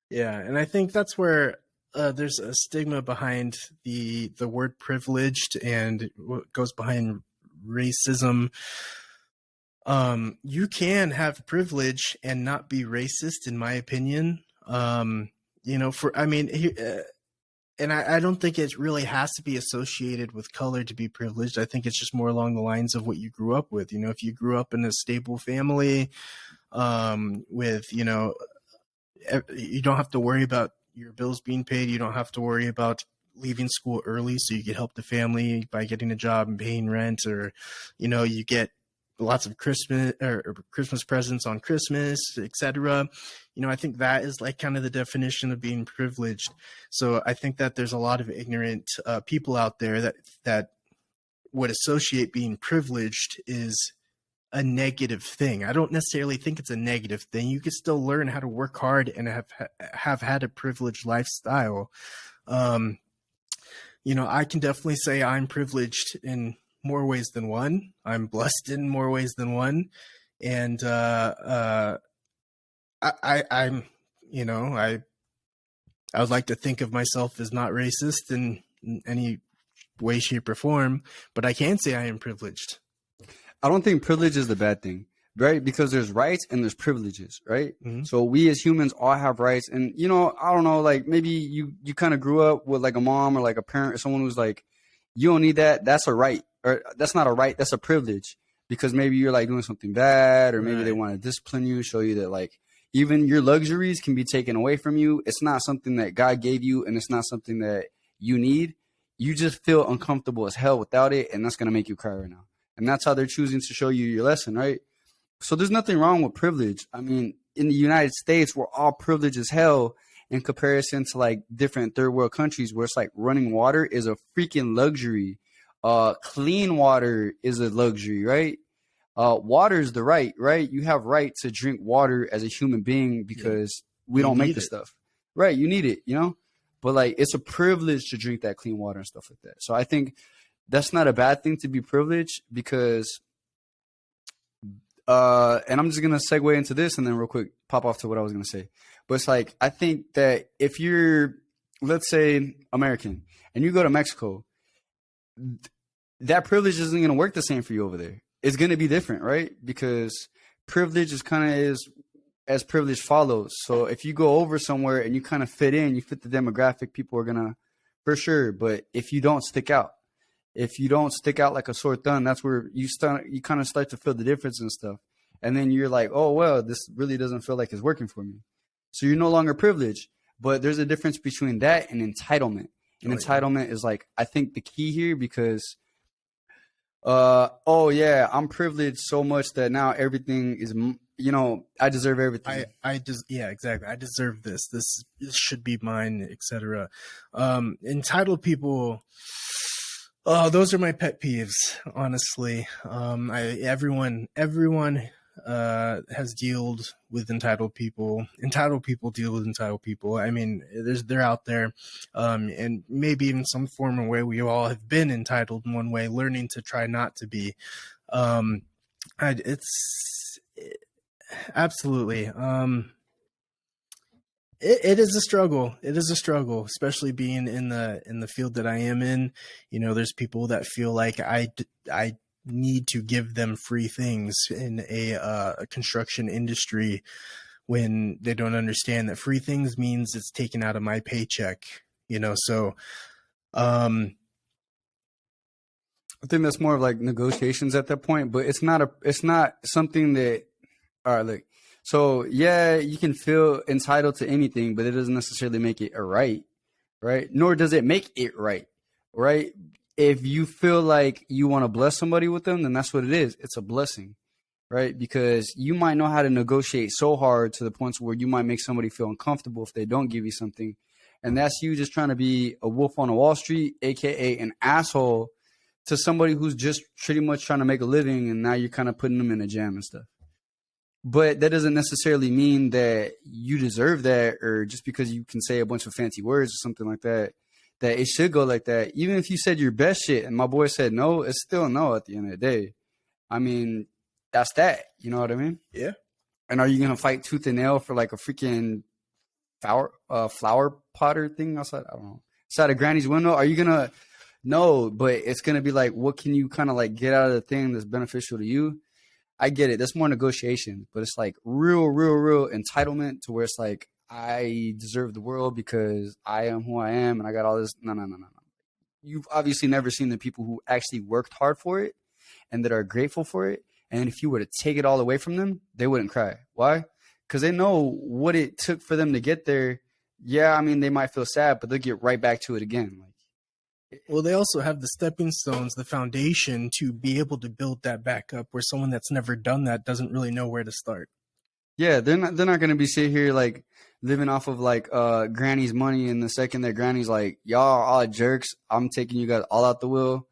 Yeah, and I think that's where there's a stigma behind the word privileged and what goes behind racism. You can have privilege and not be racist, in my opinion. And I don't think it really has to be associated with color to be privileged. I think it's just more along the lines of what you grew up with. If you grew up in a stable family, with you don't have to worry about your bills being paid. You don't have to worry about leaving school early so you can help the family by getting a job and paying rent, or you get lots of Christmas or Christmas presents on Christmas, etc. I think that is like kind of the definition of being privileged. So I think that there's a lot of ignorant people out there that would associate being privileged is a negative thing. I don't necessarily think it's a negative thing. You can still learn how to work hard and have had a privileged lifestyle. I can definitely say I'm privileged in more ways than one. I'm blessed in more ways than one. And I'm I would like to think of myself as not racist in any way, shape, or form, but I can say I am privileged. I don't think privilege is the bad thing, right? Because there's rights and there's privileges, right? Mm-hmm. So we as humans all have rights. And, I don't know, like maybe you kind of grew up with like a mom or like a parent or someone who's like, you don't need that. That's a right. Or that's not a right. That's a privilege, because maybe you're like doing something bad, or maybe they want to discipline you, show you that like even your luxuries can be taken away from you. It's not something that God gave you, and it's not something that you need. You just feel uncomfortable as hell without it, and that's going to make you cry right now. And that's how they're choosing to show you your lesson, right? So there's nothing wrong with privilege. I mean, in the United States, we're all privileged as hell in comparison to like different third world countries where it's like running water is a freaking luxury. Clean water is a luxury, right? Water is the right? You have right to drink water as a human being because we don't make the stuff. Right, you need it, But like it's a privilege to drink that clean water and stuff like that. So I think that's not a bad thing to be privileged, because and I'm just going to segue into this and then real quick pop off to what I was going to say. But it's like, I think that if you're, let's say, American and you go to Mexico, that privilege isn't going to work the same for you over there. It's going to be different, right? Because privilege is kind of as privilege follows. So if you go over somewhere and you kind of fit in, you fit the demographic, people are going to, for sure. But if you don't stick out like a sore thumb, that's where you kind of start to feel the difference and stuff. And then you're like, oh, well, this really doesn't feel like it's working for me. So you're no longer privileged. But there's a difference between that and entitlement. And entitlement is like, I think the key here, because, I'm privileged so much that now everything is, I deserve everything. Yeah, exactly. I deserve this. This should be mine, etc. Entitled people. Oh, those are my pet peeves, honestly. Everyone has dealt with entitled people. Entitled people deal with entitled people. I mean, they're out there, and maybe in some form or way we all have been entitled in one way, learning to try not to be. Absolutely. It is a struggle. It is a struggle, especially being in the field that I am in. You know, there's people that feel like I need to give them free things in a construction industry when they don't understand that free things means it's taken out of my paycheck. You know, so I think that's more of like negotiations at that point, but it's not something that, all right, look. So yeah, you can feel entitled to anything, but it doesn't necessarily make it a right, right? Nor does it make it right, right? If you feel like you want to bless somebody with them, then that's what it is. It's a blessing, right? Because you might know how to negotiate so hard to the points where you might make somebody feel uncomfortable if they don't give you something. And that's you just trying to be a wolf on a Wall Street, aka an asshole to somebody who's just pretty much trying to make a living, and now you're kind of putting them in a jam and stuff. But that doesn't necessarily mean that you deserve that, or just because you can say a bunch of fancy words or something like that, that it should go like that. Even if you said your best shit and my boy said no, it's still no at the end of the day. I mean, that's that. You know what I mean? yeah. And are you going to fight tooth and nail for like a freaking flower potter thing outside? I don't know. Outside of Granny's window? Are you going to? No, but it's going to be like, what can you kind of like get out of the thing that's beneficial to you? I get it. That's more negotiation, but it's like real entitlement to where it's like, I deserve the world because I am who I am and I got all this. No. You've obviously never seen the people who actually worked hard for it and that are grateful for it. And if you were to take it all away from them, they wouldn't cry. Why? Because they know what it took for them to get there. Yeah, I mean, they might feel sad, but they'll get right back to it again. Well, they also have the stepping stones, the foundation to be able to build that back up where someone that's never done that doesn't really know where to start. Yeah, they're not gonna be sitting here like living off of like Granny's money, and the second that Granny's like, y'all are all jerks, I'm taking you guys all out the will.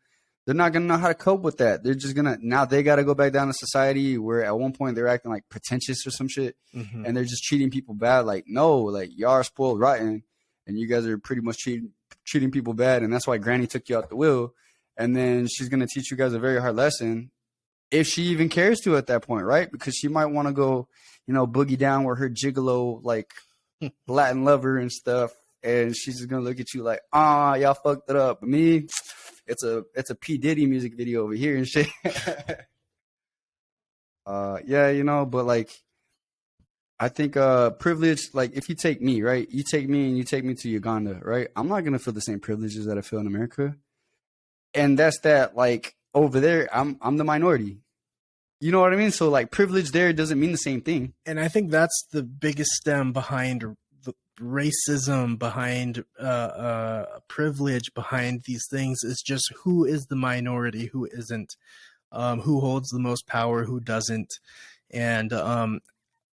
They're not gonna know how to cope with that. They're just gonna now they gotta go back down to society where at one point they're acting like pretentious or some shit, and they're just treating people bad. Like, no, like y'all are spoiled rotten, and you guys are pretty much treating people bad, and that's why Granny took you out the will. And then she's gonna teach you guys a very hard lesson, if she even cares to at that point, right? Because she might want to go, boogie down with her gigolo like Latin lover and stuff, and she's just gonna look at you like, y'all fucked it up. But me, it's a P Diddy music video over here and shit. Yeah, but like, I think privilege, like if you take me, right? You take me and you take me to Uganda, right? I'm not gonna feel the same privileges that I feel in America. And that's that, like over there, I'm the minority. You know what I mean? So like privilege there doesn't mean the same thing. And I think that's the biggest stem behind the racism, behind privilege, behind these things is just who is the minority, who isn't, who holds the most power, who doesn't. And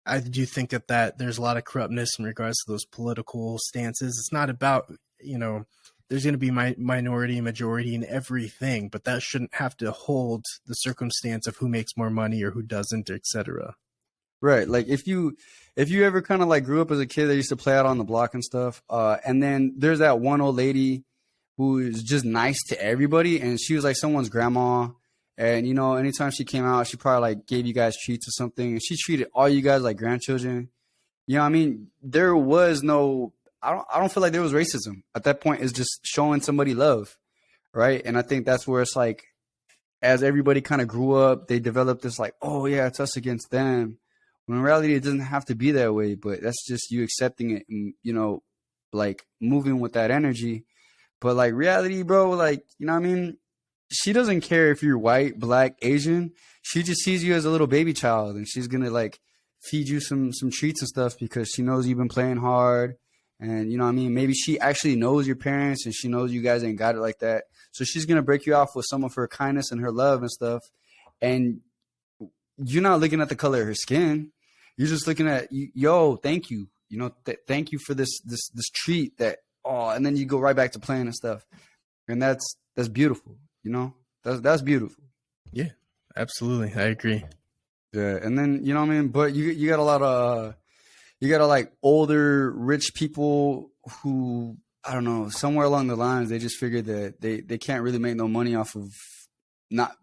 I do think that there's a lot of corruptness in regards to those political stances. It's not about, there's going to be minority and majority in everything, but that shouldn't have to hold the circumstance of who makes more money or who doesn't, etc. Right. Like if you ever kind of like grew up as a kid that used to play out on the block and stuff, and then there's that one old lady who is just nice to everybody, and she was like someone's grandma. And, anytime she came out, she probably like gave you guys treats or something. And she treated all you guys like grandchildren. You know what I mean? There was no, I don't feel like there was racism at that point. It's just showing somebody love. Right. And I think that's where it's like, as everybody kind of grew up, they developed this like, oh yeah, it's us against them. When in reality, it doesn't have to be that way, but that's just you accepting it and, like moving with that energy. But like reality, bro, like, you know what I mean? She doesn't care if you're white, black, Asian. She just sees you as a little baby child, and she's gonna like feed you some treats and stuff because she knows you've been playing hard. And you know what I mean? Maybe she actually knows your parents and she knows you guys ain't got it like that. So she's gonna break you off with some of her kindness and her love and stuff. And you're not looking at the color of her skin. You're just looking at, yo, thank you. Thank you for this treat that, and then you go right back to playing and stuff. And that's beautiful. That's beautiful. Yeah, absolutely. I agree. Yeah. And then, you know what I mean? But you got a lot of, like older, rich people who, I don't know, somewhere along the lines, they just figured that they can't really make no money off of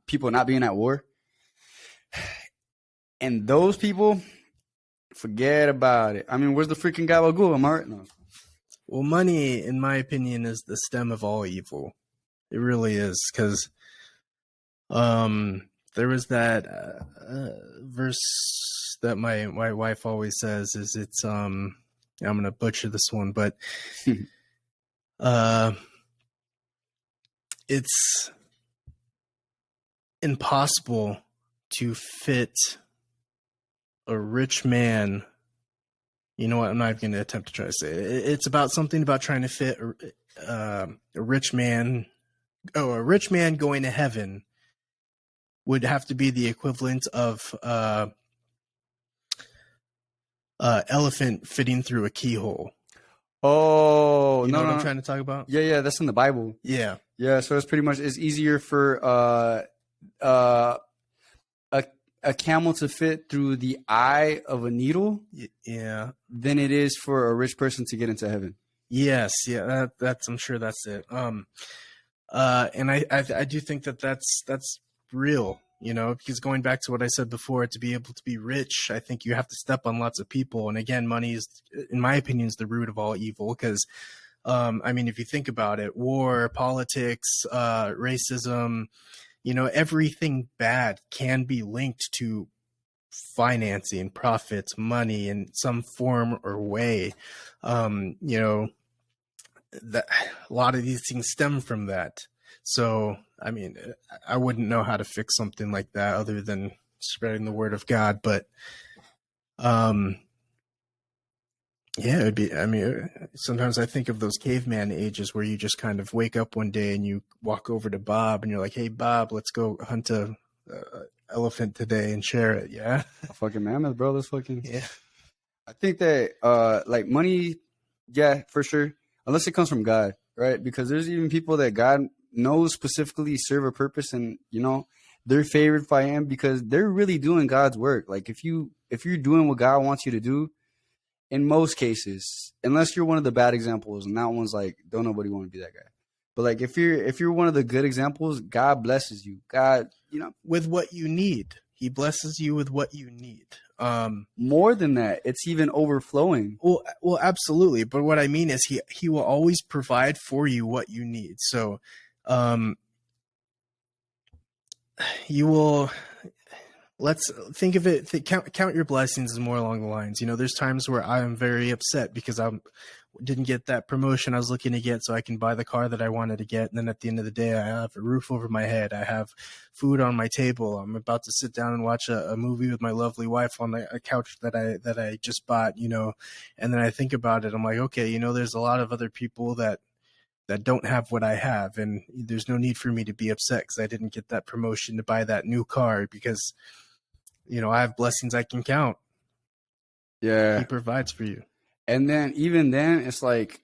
people not being at war. And those people, Forget about it. I mean, where's the freaking gabagool? Am I right? No. Well, money, in my opinion, is the stem of all evil. It really is, because there was that verse that my wife always says is I'm gonna butcher this one, but it's impossible to fit a rich man. You know what? I'm not even going to attempt to try to say it. It's about something about trying to fit a rich man. Oh, a rich man going to heaven would have to be the equivalent of elephant fitting through a keyhole. Oh, You no, know what no, I'm no. trying to talk about? Yeah, that's in the Bible. Yeah. Yeah, so it's pretty much it's easier for a camel to fit through the eye of a needle Yeah. than it is for a rich person to get into heaven. Yes. Yeah. That's. I'm sure that's it. And I do think that's real. You know, because going back to what I said before, to be able to be rich, I think you have to step on lots of people. And again, money is, in my opinion, is the root of all evil. Because, I mean, if you think about it, war, politics, racism, you know, everything bad can be linked to financing, profits, money in some form or way. You know, that a lot of these things stem from that. So, I mean, I wouldn't know how to fix something like that other than spreading the word of God. But, yeah, it would be, I mean, sometimes I think of those caveman ages where you just kind of wake up one day and you walk over to Bob and you're like, hey, Bob, let's go hunt a elephant today and share it. Yeah. A fucking mammoth, bro. That's fucking. Yeah. I think that like money, yeah, for sure. Unless it comes from God, right? Because there's even people that God knows specifically serve a purpose, and you know they're favored by Him because they're really doing God's work. Like if you're doing what God wants you to do, in most cases, unless you're one of the bad examples, and that one's like don't nobody want to be that guy. But like if you're one of the good examples, God blesses you. God, you know, With what you need. He blesses you with what you need. More than that, it's even overflowing. Well, absolutely. But what I mean is he will always provide for you what you need. So, you will, let's think of it, count your blessings is more along the lines. You know, there's times where I am very upset because I didn't get that promotion I was looking to get so I can buy the car that I wanted to get. And then at the end of the day, I have a roof over my head. I have food on my table. I'm about to sit down and watch a movie with my lovely wife on a couch that I just bought, you know. And then I think about it. I'm like, okay, you know, there's a lot of other people that don't have what I have. And there's no need for me to be upset because I didn't get that promotion to buy that new car because, you know, I have blessings I can count. Yeah. He provides for you. And then even then, it's like,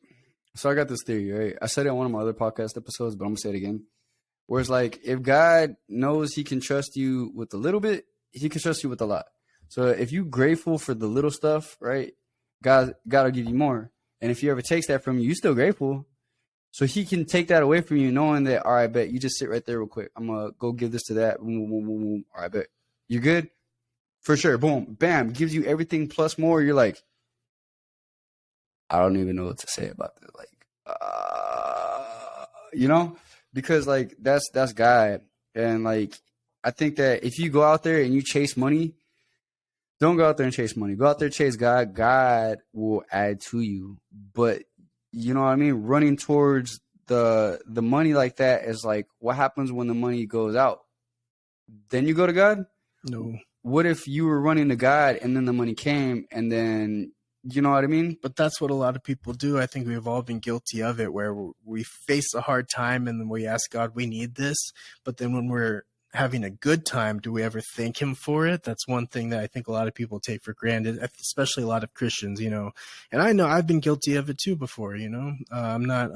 so I got this theory, right? I said it on one of my other podcast episodes, but I'm gonna say it again. Where it's like, if God knows He can trust you with a little bit, He can trust you with a lot. So if you're grateful for the little stuff, right? God will give you more. And if He ever takes that from you, you're still grateful. So He can take that away from you, knowing that, all right, bet you just sit right there real quick. I'm gonna go give this to that. Boom, boom, boom, boom. All right, bet you good for sure. Boom, bam, gives you everything plus more. You're like, I don't even know what to say about this. Like, you know, because like that's God. And like, I think that if you go out there and you chase money, don't go out there and chase money. Go out there, chase God. God will add to you. But you know what I mean? Running towards the money like that is like, what happens when the money goes out? Then you go to God? No. What if you were running to God and then the money came and then, you know what I mean? But that's what a lot of people do. I think we've all been guilty of it, where we face a hard time and then we ask God, we need this. But then when we're having a good time, do we ever thank Him for it? That's one thing that I think a lot of people take for granted, especially a lot of Christians, you know. And I know I've been guilty of it too before, you know. I'm not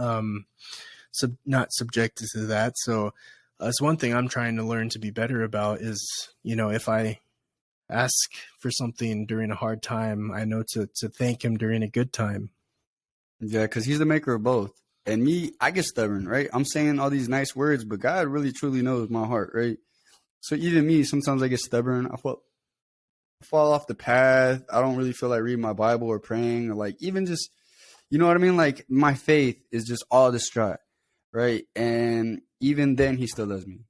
not subjected to that. So that's one thing I'm trying to learn to be better about is, you know, if I ask for something during a hard time, I know to thank Him during a good time. Yeah, because He's the maker of both. And me, I get stubborn, right? I'm saying all these nice words, but God really truly knows my heart, right? So even me, sometimes I get stubborn. fall off the path. I don't really feel like reading my Bible or praying or like even just, you know what I mean? Like my faith is just all distraught, right? And even then, he still loves me.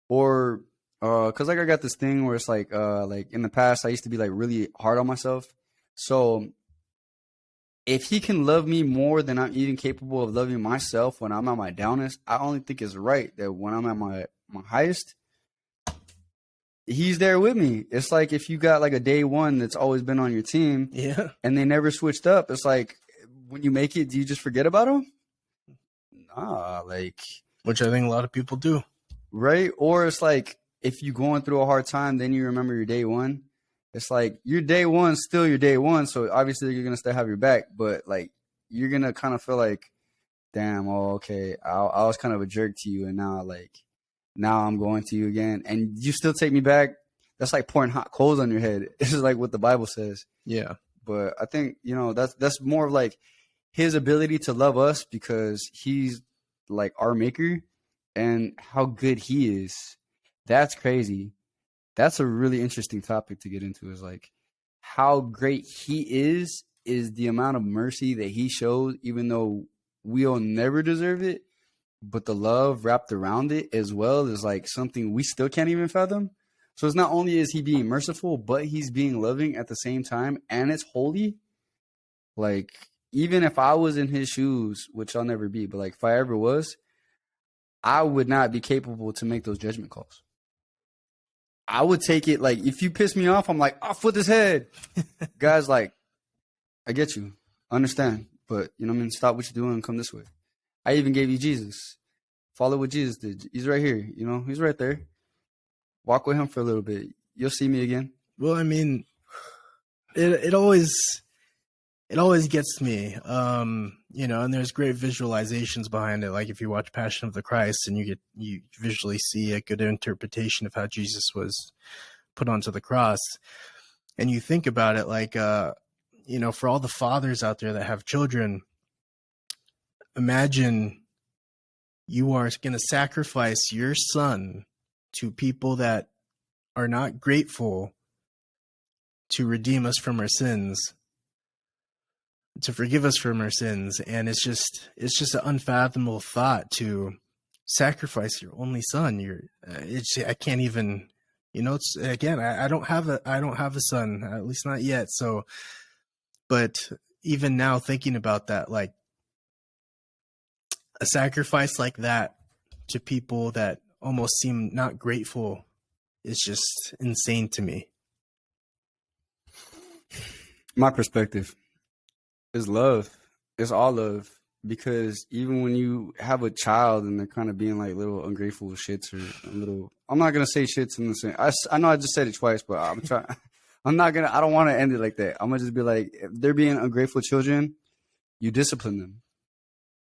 Or, cause like I got this thing where it's like in the past I used to be like really hard on myself. So if he can love me more than I'm even capable of loving myself when I'm at my downest, I only think it's right that when I'm at my highest, he's there with me. It's like if you got like a day one that's always been on your team Yeah. and they never switched up, it's like when you make it, do you just forget about them? Nah, like, Which I think a lot of people do. right? Or it's like if you're going through a hard time, then you remember your day one. It's like your day one's still your day one, so obviously you're gonna still have your back, but like you're gonna kind of feel like, damn, oh okay, I was kind of a jerk to you, and now I'm going to you again, and you still take me back. That's like pouring hot coals on your head. This is like what the Bible says. Yeah. But I think that's more of like his ability to love us because he's like our maker and how good he is. That's crazy. That's a really interesting topic to get into is like how great he is the amount of mercy that he shows, even though we'll never deserve it. But the love wrapped around it as well is like something we still can't even fathom. So it's not only is he being merciful, but he's being loving at the same time, and it's holy. Like even if I was in his shoes, which I'll never be, but like if I ever was, I would not be capable to make those judgment calls. I would take it like if you piss me off, I'm like, I'll foot his head. Guys, like, I get you, I understand, but you know what I mean. Stop what you're doing and come this way. I even gave you Jesus. Follow what Jesus did. He's right here. You know, he's right there. Walk with him for a little bit. You'll see me again. Well, I mean, it always gets me. And there's great visualizations behind it. Like if you watch Passion of the Christ and you visually see a good interpretation of how Jesus was put onto the cross, and you think about it, like for all the fathers out there that have children, imagine you are going to sacrifice your son to people that are not grateful to redeem us from our sins, to forgive us from our sins. And it's just an unfathomable thought to sacrifice your only son. I can't even, it's again, I don't have a son, at least not yet. So, but even now thinking about that, like a sacrifice like that to people that almost seem not grateful is just insane to me. My perspective is love. It's all love. Because even when you have a child and they're kind of being like little ungrateful shits or little, I'm not going to say shits in the same. I know I just said it twice, but I'm trying. I don't want to end it like that. I'm going to just be like, if they're being ungrateful children, you discipline them,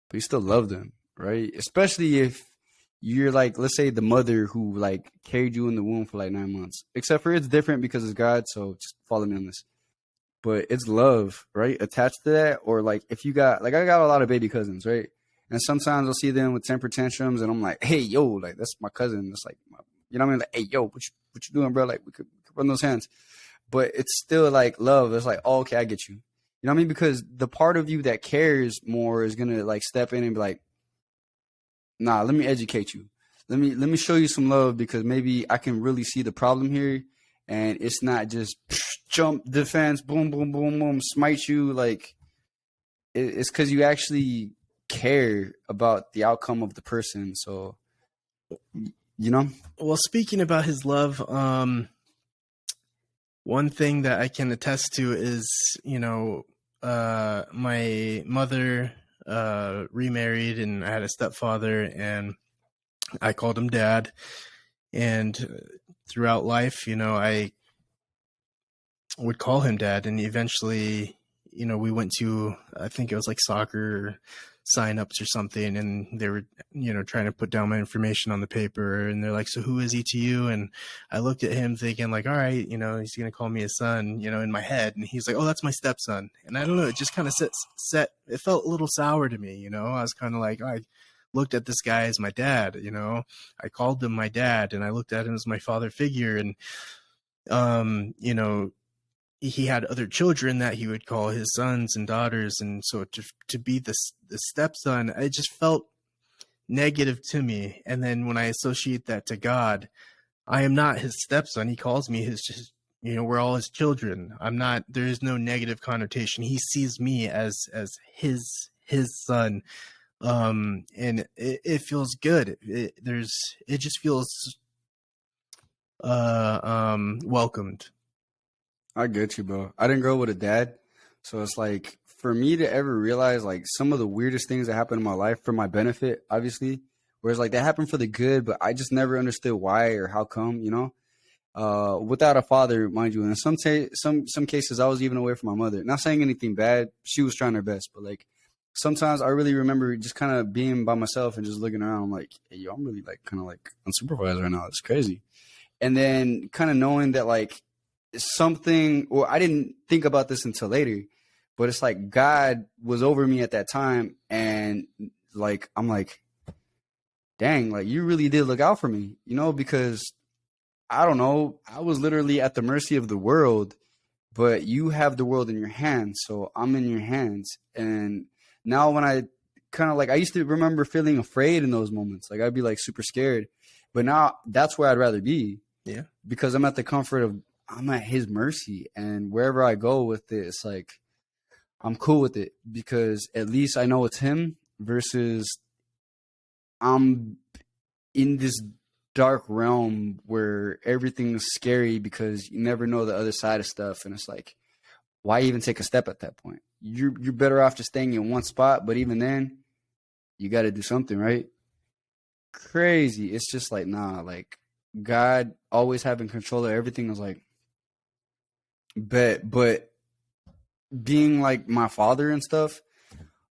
but you still love them, right? Especially if you're like, let's say the mother who like carried you in the womb for like 9 months, except for it's different because it's God. So just follow me on this. But it's love, right? Attached to that. Or like if you got, like I got a lot of baby cousins, right? And sometimes I'll see them with temper tantrums and I'm like, hey, yo, like that's my cousin. It's like, you know what I mean? Like, hey, yo, what you doing, bro? Like we could run those hands. But it's still like love. It's like, oh, okay, I get you. You know what I mean? Because the part of you that cares more is going to like step in and be like, nah, let me educate you. Let me show you some love because maybe I can really see the problem here. And it's not just jump defense, boom, boom, boom, boom, smite you. Like it's because you actually care about the outcome of the person. So, you know. Well, speaking about his love, one thing that I can attest to is, my mother remarried and I had a stepfather and I called him dad. And throughout life, I would call him dad. And eventually, we went to, I think it was like soccer signups or something. And they were, trying to put down my information on the paper. And they're like, so who is he to you? And I looked at him thinking like, all right, he's going to call me his son, in my head. And he's like, oh, that's my stepson. And I don't know, it just kind of set, it felt a little sour to me. I was kind of like, I looked at this guy as my dad, I called him my dad and I looked at him as my father figure. And, he had other children that he would call his sons and daughters, and so to be the stepson, it just felt negative to me. And then when I associate that to God, I am not his stepson. He calls me his, we're all his children. I'm not. There is no negative connotation. He sees me as his son, and it feels good. It just feels welcomed. I get you, bro. I didn't grow up with a dad, so it's like for me to ever realize like some of the weirdest things that happened in my life for my benefit, obviously, whereas like they happened for the good, but I just never understood why or how come, without a father, mind you. And in some cases, I was even away from my mother. Not saying anything bad, she was trying her best, but like sometimes I really remember just kind of being by myself and just looking around. I'm like, hey, yo, I'm really like kind of like unsupervised right now. It's crazy. And then kind of knowing that like something, or I didn't think about this until later, but it's like God was over me at that time, and like I'm like, dang, like you really did look out for me, because I don't know, I was literally at the mercy of the world, but you have the world in your hands, so I'm in your hands. And now when I kind of like, I used to remember feeling afraid in those moments, like I'd be like super scared, but now that's where I'd rather be. Yeah, because I'm at the comfort of, I'm at his mercy, and wherever I go with it, it's like I'm cool with it because at least I know it's him versus I'm in this dark realm where everything's scary because you never know the other side of stuff. And it's like, why even take a step at that point? You're better off just staying in one spot. But even then, you got to do something, right? Crazy. It's just like, nah, like God always having control of everything is like, but being like my father and stuff,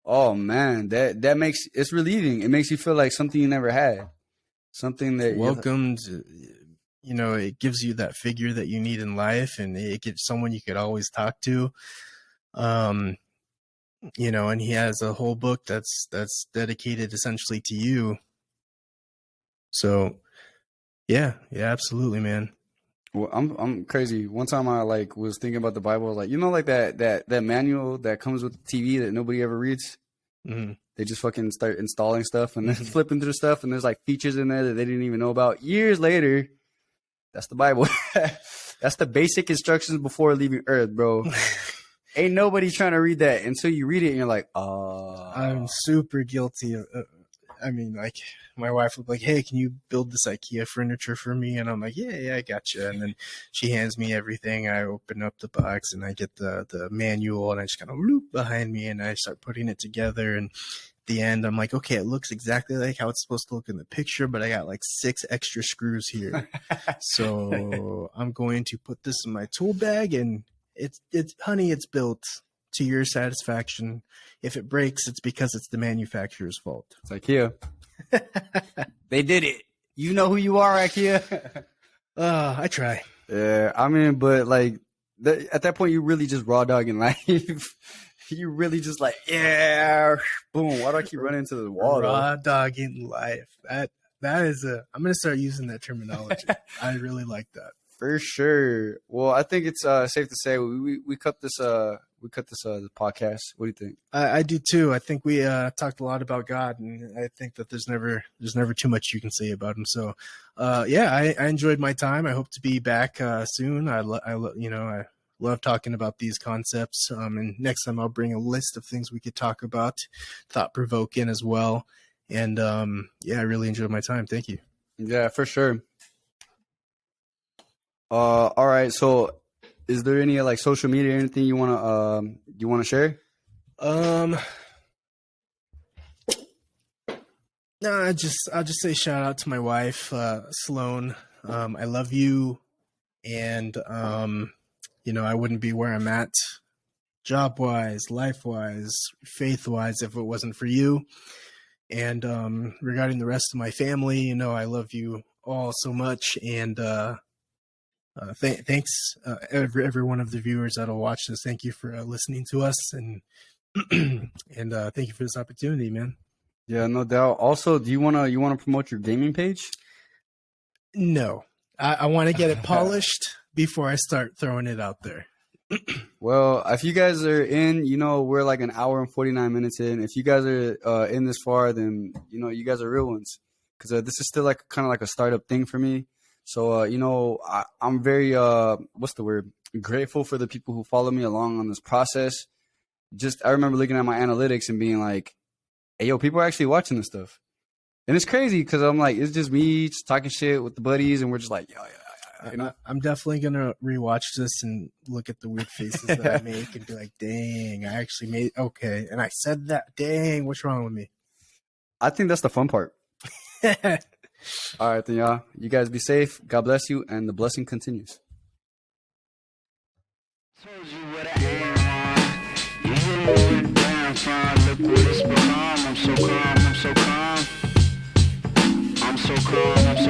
oh man, that makes it's relieving. It makes you feel like something you never had, something that welcomed. It gives you that figure that you need in life, and it gives someone you could always talk to. And he has a whole book that's dedicated essentially to you. So, yeah, absolutely, man. Well, I'm crazy. One time I like was thinking about the Bible. I was like, like that manual that comes with the TV that nobody ever reads. Mm-hmm. They just fucking start installing stuff and then flipping through stuff, and there's like features in there that they didn't even know about. Years later, that's the Bible. That's the basic instructions before leaving Earth, bro. Ain't nobody trying to read that until you read it and you're like, I'm super guilty of. Like my wife would be like, hey, can you build this IKEA furniture for me? And I'm like, yeah, I gotcha. And then she hands me everything. I open up the box and I get the manual, and I just kind of loop behind me and I start putting it together. And at the end, I'm like, okay, it looks exactly like how it's supposed to look in the picture, but I got like 6 extra screws here. So I'm going to put this in my tool bag, and it's honey, it's built to your satisfaction. If it breaks, it's because it's the manufacturer's fault. It's IKEA. They did it. You know who you are, IKEA. I try. Yeah, I mean, but like at that point, you really just raw dogging life. You really just like, yeah, boom. Why do I keep running into the wall? Raw dogging life. That is I'm gonna start using that terminology. I really like that. For sure. Well, I think it's safe to say we cut this the podcast. What do you think? I do too. I think we talked a lot about God, and I think that there's never too much you can say about him. So, I enjoyed my time. I hope to be back soon. I love talking about these concepts. And next time I'll bring a list of things we could talk about, thought provoking as well. And I really enjoyed my time. Thank you. Yeah, for sure. All right. So, is there any like social media or anything you wanna share? No, I'll just say shout out to my wife, Sloan. I love you, and I wouldn't be where I'm at, job wise, life wise, faith wise, if it wasn't for you. And regarding the rest of my family, I love you all so much, and thanks every one of the viewers that'll watch this. Thank you for listening to us, and and thank you for this opportunity, man. Yeah, no doubt. Also, do you wanna promote your gaming page? No, I want to get it polished before I start throwing it out there. Well, if you guys are in, we're like an hour and 49 minutes in. If you guys are in this far, then, you guys are real ones. Because this is still like kind of like a startup thing for me. So, I'm very, what's the word? Grateful for the people who follow me along on this process. I remember looking at my analytics and being like, hey, yo, people are actually watching this stuff. And it's crazy because I'm like, it's just me just talking shit with the buddies. And we're just like, yo. I'm definitely gonna rewatch this and look at the weird faces that I make and be like, "Dang, I actually made okay." And I said that. Dang, what's wrong with me? I think that's the fun part. All right, then, y'all. You guys be safe. God bless you, and the blessing continues. Told you what I am. You hear me with damn fine. Look what it's become. I'm so calm. I'm so calm. I'm so calm. I'm so